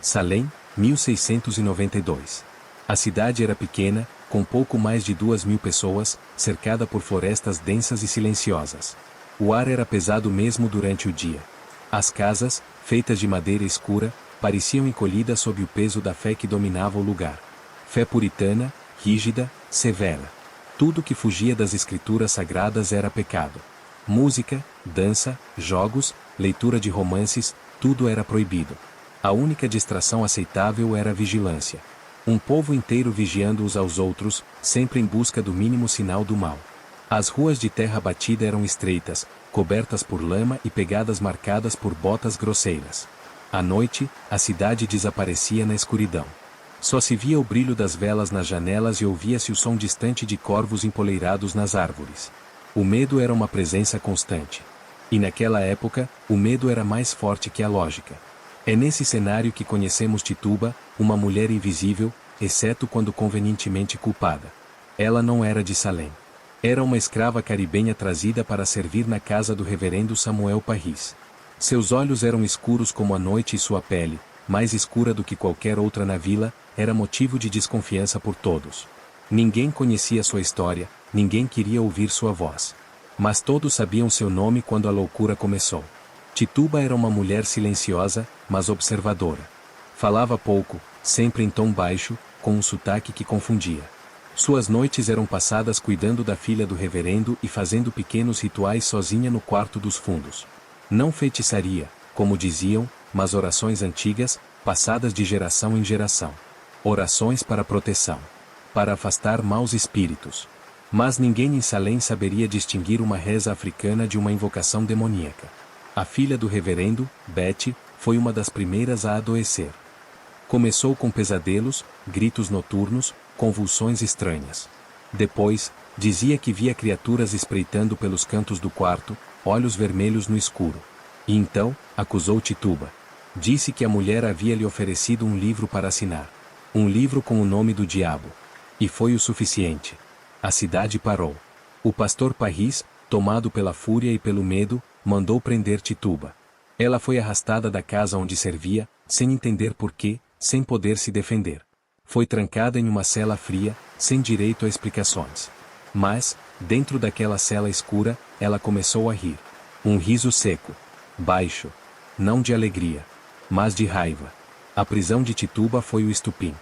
Salem, 1692. A cidade era pequena, com pouco mais de 2.000 pessoas, cercada por florestas densas e silenciosas. O ar era pesado mesmo durante o dia. As casas, feitas de madeira escura, pareciam encolhidas sob o peso da fé que dominava o lugar. Fé puritana, rígida, severa. Tudo que fugia das escrituras sagradas era pecado. Música, dança, jogos, leitura de romances, tudo era proibido. A única distração aceitável era a vigilância. Um povo inteiro vigiando uns aos outros, sempre em busca do mínimo sinal do mal. As ruas de terra batida eram estreitas, cobertas por lama e pegadas marcadas por botas grosseiras. À noite, a cidade desaparecia na escuridão. Só se via o brilho das velas nas janelas e ouvia-se o som distante de corvos empoleirados nas árvores. O medo era uma presença constante. E naquela época, o medo era mais forte que a lógica. É nesse cenário que conhecemos Tituba, uma mulher invisível, exceto quando convenientemente culpada. Ela não era de Salem. Era uma escrava caribenha trazida para servir na casa do reverendo Samuel Parris. Seus olhos eram escuros como a noite e sua pele, mais escura do que qualquer outra na vila, era motivo de desconfiança por todos. Ninguém conhecia sua história, ninguém queria ouvir sua voz. Mas todos sabiam seu nome quando a loucura começou. Tituba era uma mulher silenciosa, mas observadora. Falava pouco, sempre em tom baixo, com um sotaque que confundia. Suas noites eram passadas cuidando da filha do reverendo e fazendo pequenos rituais sozinha no quarto dos fundos. Não feitiçaria, como diziam, mas orações antigas, passadas de geração em geração. Orações para proteção. Para afastar maus espíritos. Mas ninguém em Salem saberia distinguir uma reza africana de uma invocação demoníaca. A filha do reverendo, Betty, foi uma das primeiras a adoecer. Começou com pesadelos, gritos noturnos, convulsões estranhas. Depois, dizia que via criaturas espreitando pelos cantos do quarto, olhos vermelhos no escuro. E então, acusou Tituba. Disse que a mulher havia lhe oferecido um livro para assinar. Um livro com o nome do diabo. E foi o suficiente. A cidade parou. O pastor Parris, tomado pela fúria e pelo medo, mandou prender Tituba. Ela foi arrastada da casa onde servia, sem entender porquê, sem poder se defender. Foi trancada em uma cela fria, sem direito a explicações. Mas, dentro daquela cela escura, ela começou a rir. Um riso seco. Baixo. Não de alegria, mas de raiva. A prisão de Tituba foi o estupim.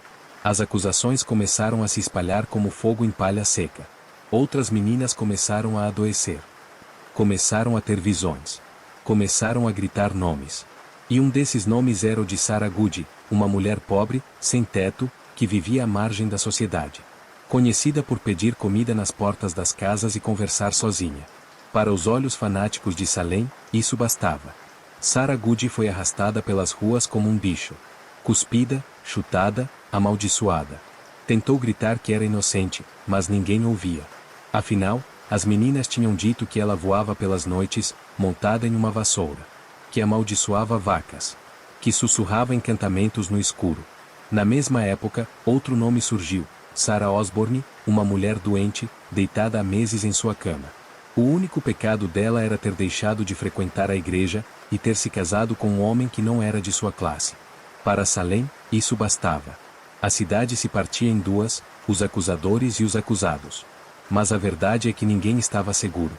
As acusações começaram a se espalhar como fogo em palha seca. Outras meninas começaram a adoecer. Começaram a ter visões. Começaram a gritar nomes. E um desses nomes era o de Sarah Goody, uma mulher pobre, sem teto, que vivia à margem da sociedade. Conhecida por pedir comida nas portas das casas e conversar sozinha. Para os olhos fanáticos de Salem, isso bastava. Sarah Goody foi arrastada pelas ruas como um bicho. Cuspida, chutada, amaldiçoada. Tentou gritar que era inocente, mas ninguém ouvia. Afinal, as meninas tinham dito que ela voava pelas noites, montada em uma vassoura. Que amaldiçoava vacas. Que sussurrava encantamentos no escuro. Na mesma época, outro nome surgiu, Sarah Osborne, uma mulher doente, deitada há meses em sua cama. O único pecado dela era ter deixado de frequentar a igreja, e ter se casado com um homem que não era de sua classe. Para Salem, isso bastava. A cidade se partia em duas, os acusadores e os acusados. Mas a verdade é que ninguém estava seguro.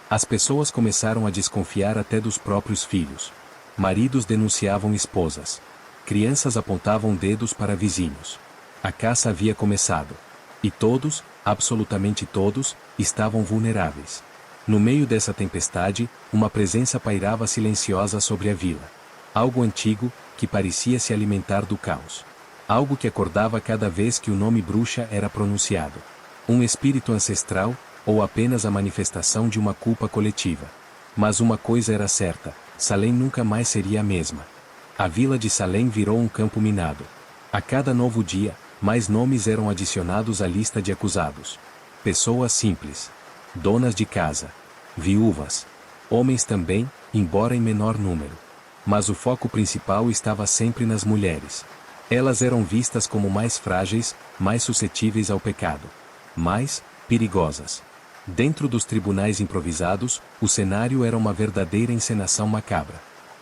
As pessoas começaram a desconfiar até dos próprios filhos. Maridos denunciavam esposas. Crianças apontavam dedos para vizinhos. A caça havia começado. E todos, absolutamente todos, estavam vulneráveis. No meio dessa tempestade, uma presença pairava silenciosa sobre a vila. Algo antigo, que parecia se alimentar do caos. Algo que acordava cada vez que o nome bruxa era pronunciado. Um espírito ancestral, ou apenas a manifestação de uma culpa coletiva. Mas uma coisa era certa, Salem nunca mais seria a mesma. A vila de Salem virou um campo minado. A cada novo dia, mais nomes eram adicionados à lista de acusados. Pessoas simples. Donas de casa. Viúvas. Homens também, embora em menor número. Mas o foco principal estava sempre nas mulheres. Elas eram vistas como mais frágeis, mais suscetíveis ao pecado. Mais perigosas. Dentro dos tribunais improvisados, o cenário era uma verdadeira encenação macabra.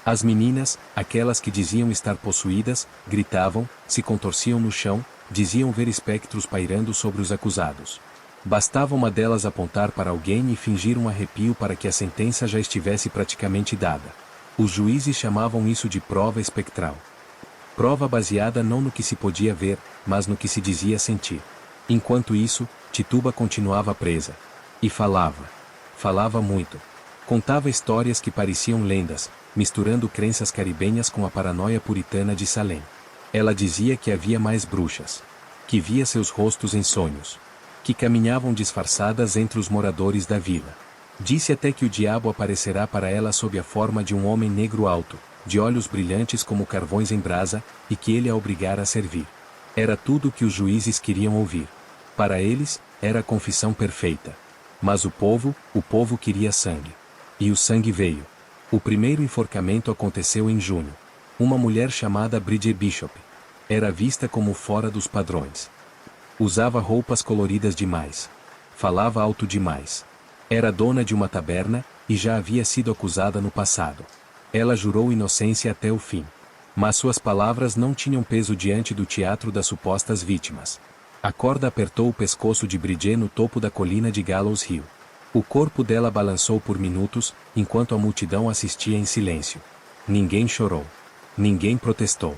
As meninas, aquelas que diziam estar possuídas, gritavam, se contorciam no chão, diziam ver espectros pairando sobre os acusados. Bastava uma delas apontar para alguém e fingir um arrepio para que a sentença já estivesse praticamente dada. Os juízes chamavam isso de prova espectral. Prova baseada não no que se podia ver, mas no que se dizia sentir. Enquanto isso, Tituba continuava presa. E falava. Falava muito. Contava histórias que pareciam lendas, misturando crenças caribenhas com a paranoia puritana de Salem. Ela dizia que havia mais bruxas. Que via seus rostos em sonhos. Que caminhavam disfarçadas entre os moradores da vila. Disse até que o diabo aparecerá para ela sob a forma de um homem negro alto, de olhos brilhantes como carvões em brasa, e que ele a obrigara a servir. Era tudo o que os juízes queriam ouvir. Para eles, era a confissão perfeita. Mas o povo queria sangue. E o sangue veio. O primeiro enforcamento aconteceu em junho. Uma mulher chamada Bridget Bishop. Era vista como fora dos padrões. Usava roupas coloridas demais. Falava alto demais. Era dona de uma taberna, e já havia sido acusada no passado. Ela jurou inocência até o fim. Mas suas palavras não tinham peso diante do teatro das supostas vítimas. A corda apertou o pescoço de Bridget no topo da colina de Gallows Hill. O corpo dela balançou por minutos, enquanto a multidão assistia em silêncio. Ninguém chorou. Ninguém protestou.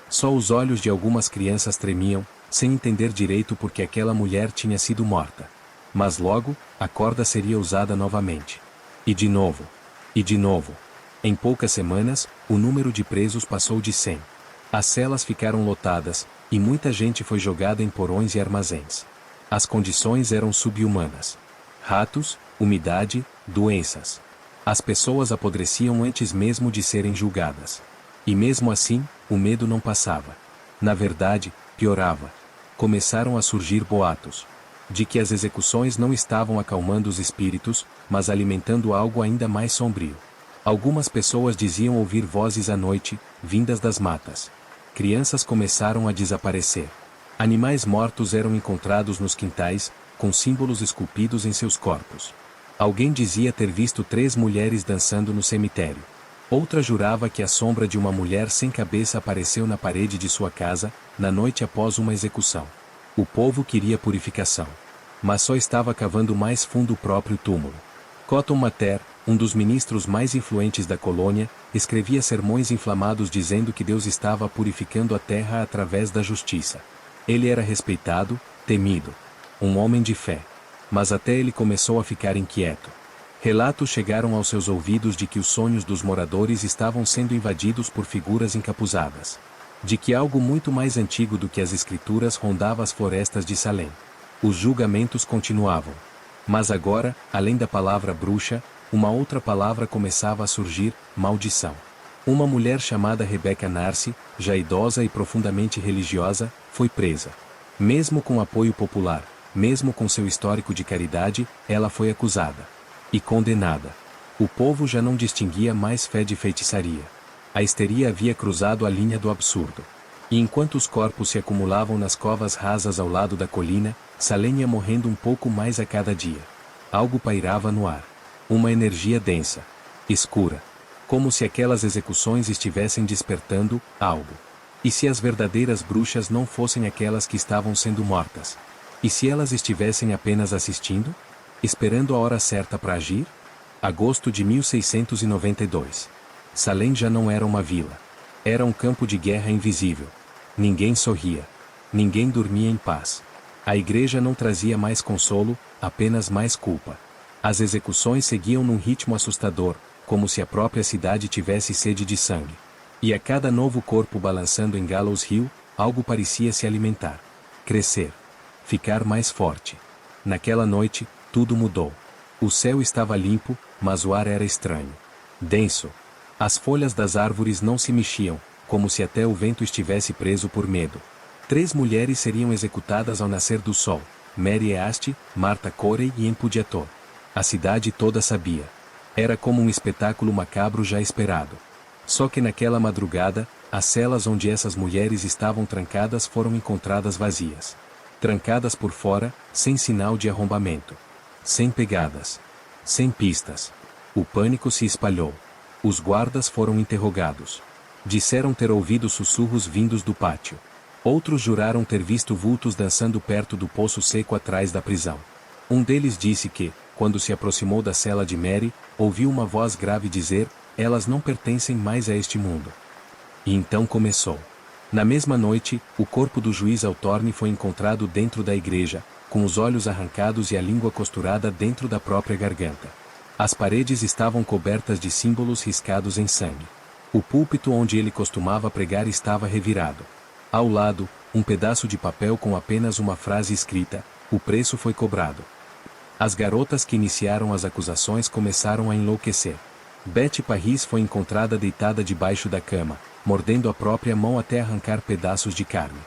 Só os olhos de algumas crianças tremiam, sem entender direito por que aquela mulher tinha sido morta. Mas logo, a corda seria usada novamente. E de novo. E de novo. Em poucas semanas, o número de presos passou de 100. As celas ficaram lotadas, e muita gente foi jogada em porões e armazéns. As condições eram subhumanas. Ratos, umidade, doenças. As pessoas apodreciam antes mesmo de serem julgadas. E mesmo assim, o medo não passava. Na verdade, piorava. Começaram a surgir boatos. De que as execuções não estavam acalmando os espíritos, mas alimentando algo ainda mais sombrio. Algumas pessoas diziam ouvir vozes à noite, vindas das matas. Crianças começaram a desaparecer. Animais mortos eram encontrados nos quintais, com símbolos esculpidos em seus corpos. Alguém dizia ter visto 3 mulheres dançando no cemitério. Outra jurava que a sombra de uma mulher sem cabeça apareceu na parede de sua casa, na noite após uma execução. O povo queria purificação. Mas só estava cavando mais fundo o próprio túmulo. Cotton Mather, um dos ministros mais influentes da colônia, escrevia sermões inflamados dizendo que Deus estava purificando a terra através da justiça. Ele era respeitado, temido. Um homem de fé. Mas até ele começou a ficar inquieto. Relatos chegaram aos seus ouvidos de que os sonhos dos moradores estavam sendo invadidos por figuras encapuzadas. De que algo muito mais antigo do que as escrituras rondava as florestas de Salem. Os julgamentos continuavam. Mas agora, além da palavra bruxa, uma outra palavra começava a surgir: maldição. Uma mulher chamada Rebecca Narcy, já idosa e profundamente religiosa, foi presa. Mesmo com apoio popular, mesmo com seu histórico de caridade, ela foi acusada. E condenada. O povo já não distinguia mais fé de feitiçaria. A histeria havia cruzado a linha do absurdo. E enquanto os corpos se acumulavam nas covas rasas ao lado da colina, Salem ia morrendo um pouco mais a cada dia. Algo pairava no ar. Uma energia densa. Escura. Como se aquelas execuções estivessem despertando algo. E se as verdadeiras bruxas não fossem aquelas que estavam sendo mortas? E se elas estivessem apenas assistindo? Esperando a hora certa para agir? Agosto de 1692. Salem já não era uma vila. Era um campo de guerra invisível. Ninguém sorria. Ninguém dormia em paz. A igreja não trazia mais consolo, apenas mais culpa. As execuções seguiam num ritmo assustador, como se a própria cidade tivesse sede de sangue. E a cada novo corpo balançando em Gallows Hill, algo parecia se alimentar. Crescer. Ficar mais forte. Naquela noite, tudo mudou. O céu estava limpo, mas o ar era estranho. Denso. As folhas das árvores não se mexiam, como se até o vento estivesse preso por medo. 3 mulheres seriam executadas ao nascer do sol: Mary East, Martha Corey e Empudiator. A cidade toda sabia. Era como um espetáculo macabro já esperado. Só que naquela madrugada, as celas onde essas mulheres estavam trancadas foram encontradas vazias. Trancadas por fora, sem sinal de arrombamento. Sem pegadas. Sem pistas. O pânico se espalhou. Os guardas foram interrogados. Disseram ter ouvido sussurros vindos do pátio. Outros juraram ter visto vultos dançando perto do poço seco atrás da prisão. Um deles disse que, quando se aproximou da cela de Mary, ouviu uma voz grave dizer: "Elas não pertencem mais a este mundo." E então começou. Na mesma noite, o corpo do juiz Altorne foi encontrado dentro da igreja, com os olhos arrancados e a língua costurada dentro da própria garganta. As paredes estavam cobertas de símbolos riscados em sangue. O púlpito onde ele costumava pregar estava revirado. Ao lado, um pedaço de papel com apenas uma frase escrita: "O preço foi cobrado." As garotas que iniciaram as acusações começaram a enlouquecer. Betty Parris foi encontrada deitada debaixo da cama, mordendo a própria mão até arrancar pedaços de carne.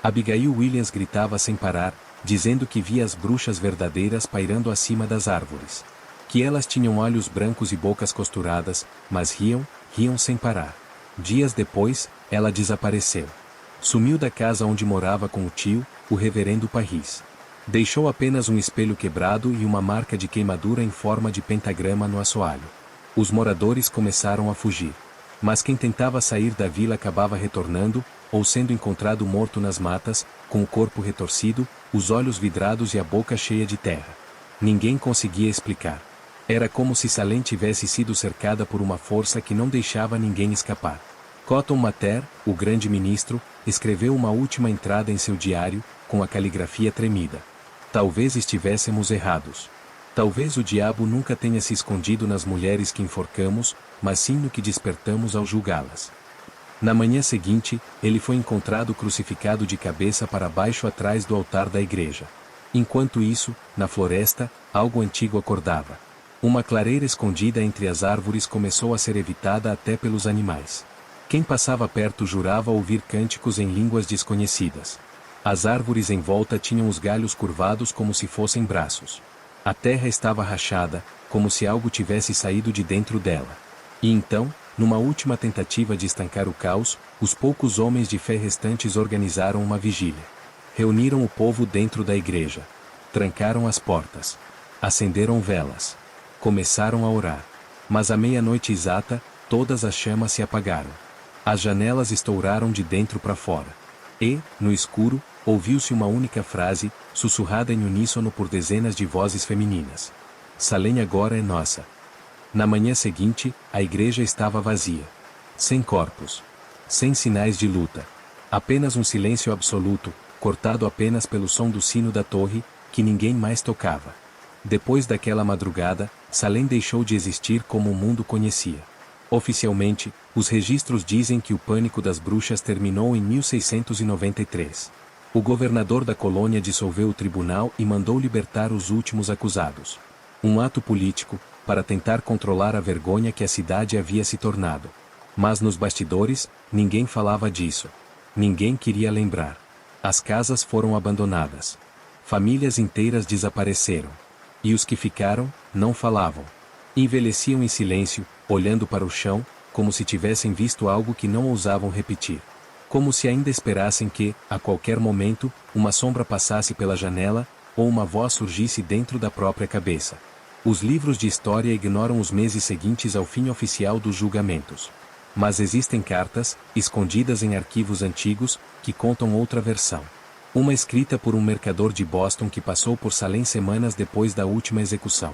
Abigail Williams gritava sem parar, dizendo que via as bruxas verdadeiras pairando acima das árvores. Que elas tinham olhos brancos e bocas costuradas, mas riam sem parar. Dias depois, ela desapareceu. Sumiu da casa onde morava com o tio, o reverendo Parris. Deixou apenas um espelho quebrado e uma marca de queimadura em forma de pentagrama no assoalho. Os moradores começaram a fugir. Mas quem tentava sair da vila acabava retornando, ou sendo encontrado morto nas matas, com o corpo retorcido, os olhos vidrados e a boca cheia de terra. Ninguém conseguia explicar. Era como se Salem tivesse sido cercada por uma força que não deixava ninguém escapar. Cotton Mather, o grande ministro, escreveu uma última entrada em seu diário, com a caligrafia tremida. Talvez estivéssemos errados. Talvez o diabo nunca tenha se escondido nas mulheres que enforcamos, mas sim no que despertamos ao julgá-las. Na manhã seguinte, ele foi encontrado crucificado de cabeça para baixo atrás do altar da igreja. Enquanto isso, na floresta, algo antigo acordava. Uma clareira escondida entre as árvores começou a ser evitada até pelos animais. Quem passava perto jurava ouvir cânticos em línguas desconhecidas. As árvores em volta tinham os galhos curvados como se fossem braços. A terra estava rachada, como se algo tivesse saído de dentro dela. E então, numa última tentativa de estancar o caos, os poucos homens de fé restantes organizaram uma vigília. Reuniram o povo dentro da igreja. Trancaram as portas. Acenderam velas. Começaram a orar. Mas à meia-noite exata, todas as chamas se apagaram. As janelas estouraram de dentro para fora. E, no escuro, ouviu-se uma única frase, sussurrada em uníssono por dezenas de vozes femininas. Salém agora é nossa. Na manhã seguinte, a igreja estava vazia. Sem corpos. Sem sinais de luta. Apenas um silêncio absoluto, cortado apenas pelo som do sino da torre, que ninguém mais tocava. Depois daquela madrugada, Salém deixou de existir como o mundo conhecia. Oficialmente, os registros dizem que o pânico das bruxas terminou em 1693. O governador da colônia dissolveu o tribunal e mandou libertar os últimos acusados. Um ato político, para tentar controlar a vergonha que a cidade havia se tornado. Mas nos bastidores, ninguém falava disso. Ninguém queria lembrar. As casas foram abandonadas. Famílias inteiras desapareceram. E os que ficaram, não falavam. Envelheciam em silêncio, olhando para o chão, como se tivessem visto algo que não ousavam repetir. Como se ainda esperassem que, a qualquer momento, uma sombra passasse pela janela, ou uma voz surgisse dentro da própria cabeça. Os livros de história ignoram os meses seguintes ao fim oficial dos julgamentos. Mas existem cartas, escondidas em arquivos antigos, que contam outra versão. Uma escrita por um mercador de Boston que passou por Salém semanas depois da última execução.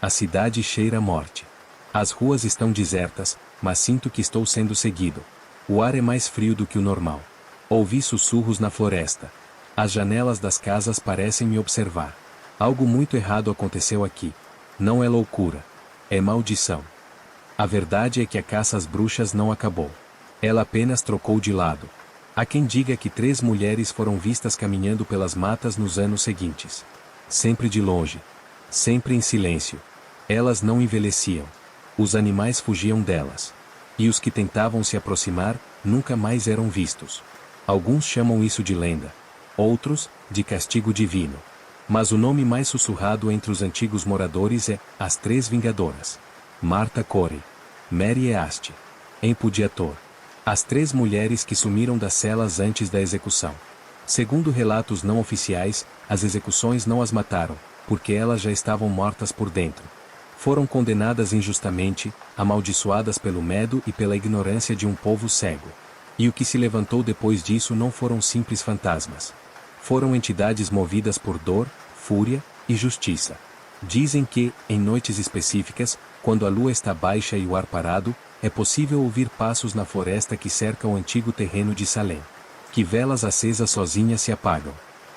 A cidade cheira a morte. As ruas estão desertas, mas sinto que estou sendo seguido. O ar é mais frio do que o normal. Ouvi sussurros na floresta. As janelas das casas parecem me observar. Algo muito errado aconteceu aqui. Não é loucura. É maldição. A verdade é que a caça às bruxas não acabou. Ela apenas trocou de lado. Há quem diga que 3 mulheres foram vistas caminhando pelas matas nos anos seguintes. Sempre de longe. Sempre em silêncio. Elas não envelheciam. Os animais fugiam delas. E os que tentavam se aproximar, nunca mais eram vistos. Alguns chamam isso de lenda. Outros, de castigo divino. Mas o nome mais sussurrado entre os antigos moradores é As 3 Vingadoras. Martha Corey, Mary East, Empudiator. As 3 mulheres que sumiram das celas antes da execução. Segundo relatos não oficiais, as execuções não as mataram, porque elas já estavam mortas por dentro. Foram condenadas injustamente, amaldiçoadas pelo medo e pela ignorância de um povo cego. E o que se levantou depois disso não foram simples fantasmas. Foram entidades movidas por dor, fúria e justiça. Dizem que, em noites específicas, quando a lua está baixa e o ar parado, é possível ouvir passos na floresta que cerca o antigo terreno de Salém. Que velas acesas sozinhas se apagam.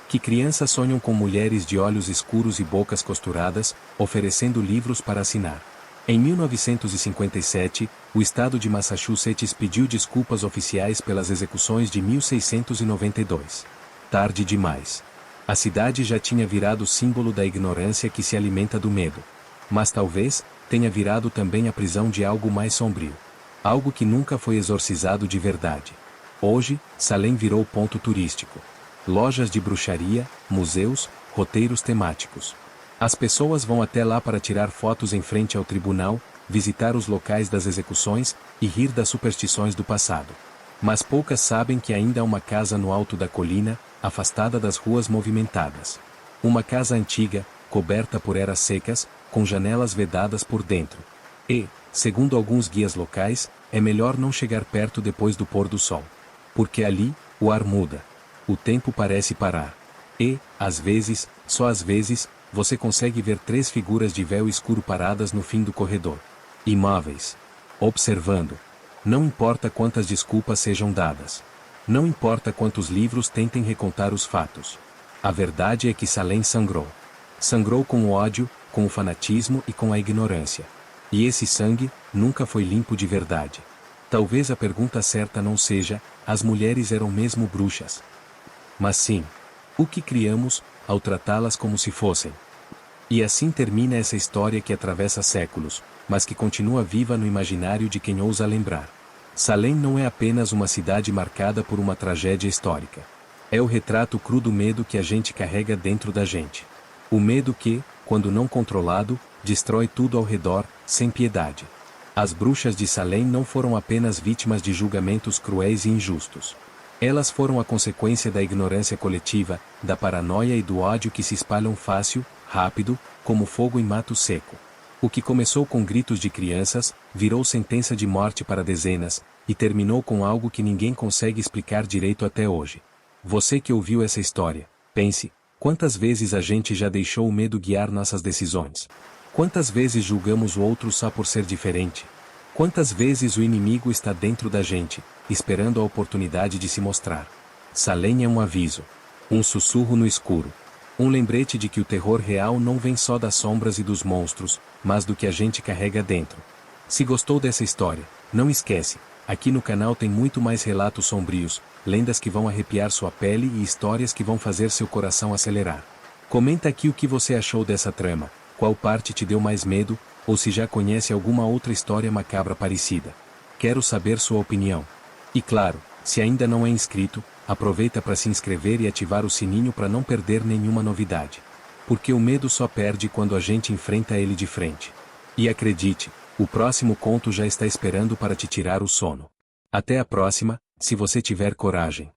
Que crianças sonham com mulheres de olhos escuros e bocas costuradas, oferecendo livros para assinar. Em 1957, o estado de Massachusetts pediu desculpas oficiais pelas execuções de 1692. Tarde demais. A cidade já tinha virado símbolo da ignorância que se alimenta do medo. Mas talvez, tenha virado também a prisão de algo mais sombrio. Algo que nunca foi exorcizado de verdade. Hoje, Salém virou ponto turístico. Lojas de bruxaria, museus, roteiros temáticos. As pessoas vão até lá para tirar fotos em frente ao tribunal, visitar os locais das execuções e rir das superstições do passado. Mas poucas sabem que ainda há uma casa no alto da colina, afastada das ruas movimentadas. Uma casa antiga, coberta por eras secas, com janelas vedadas por dentro. E, segundo alguns guias locais, é melhor não chegar perto depois do pôr do sol. Porque ali, o ar muda. O tempo parece parar. E, às vezes, só às vezes, você consegue ver 3 figuras de véu escuro paradas no fim do corredor. Imóveis. Observando. Não importa quantas desculpas sejam dadas. Não importa quantos livros tentem recontar os fatos. A verdade é que Salém sangrou. Sangrou com o ódio, com o fanatismo e com a ignorância. E esse sangue, nunca foi limpo de verdade. Talvez a pergunta certa não seja, as mulheres eram mesmo bruxas. Mas sim, o que criamos, ao tratá-las como se fossem. E assim termina essa história que atravessa séculos, mas que continua viva no imaginário de quem ousa lembrar. Salém não é apenas uma cidade marcada por uma tragédia histórica. É o retrato cru do medo que a gente carrega dentro da gente. O medo que, quando não controlado, destrói tudo ao redor, sem piedade. As bruxas de Salem não foram apenas vítimas de julgamentos cruéis e injustos. Elas foram a consequência da ignorância coletiva, da paranoia e do ódio que se espalham fácil, rápido, como fogo em mato seco. O que começou com gritos de crianças, virou sentença de morte para dezenas, e terminou com algo que ninguém consegue explicar direito até hoje. Você que ouviu essa história, pense, quantas vezes a gente já deixou o medo guiar nossas decisões? Quantas vezes julgamos o outro só por ser diferente? Quantas vezes o inimigo está dentro da gente, esperando a oportunidade de se mostrar? Salem é um aviso. Um sussurro no escuro. Um lembrete de que o terror real não vem só das sombras e dos monstros, mas do que a gente carrega dentro. Se gostou dessa história, não esquece, aqui no canal tem muito mais relatos sombrios, lendas que vão arrepiar sua pele e histórias que vão fazer seu coração acelerar. Comenta aqui o que você achou dessa trama, qual parte te deu mais medo, ou se já conhece alguma outra história macabra parecida. Quero saber sua opinião. E claro, se ainda não é inscrito, aproveita para se inscrever e ativar o sininho para não perder nenhuma novidade. Porque o medo só perde quando a gente enfrenta ele de frente. E acredite, o próximo conto já está esperando para te tirar o sono. Até a próxima, se você tiver coragem.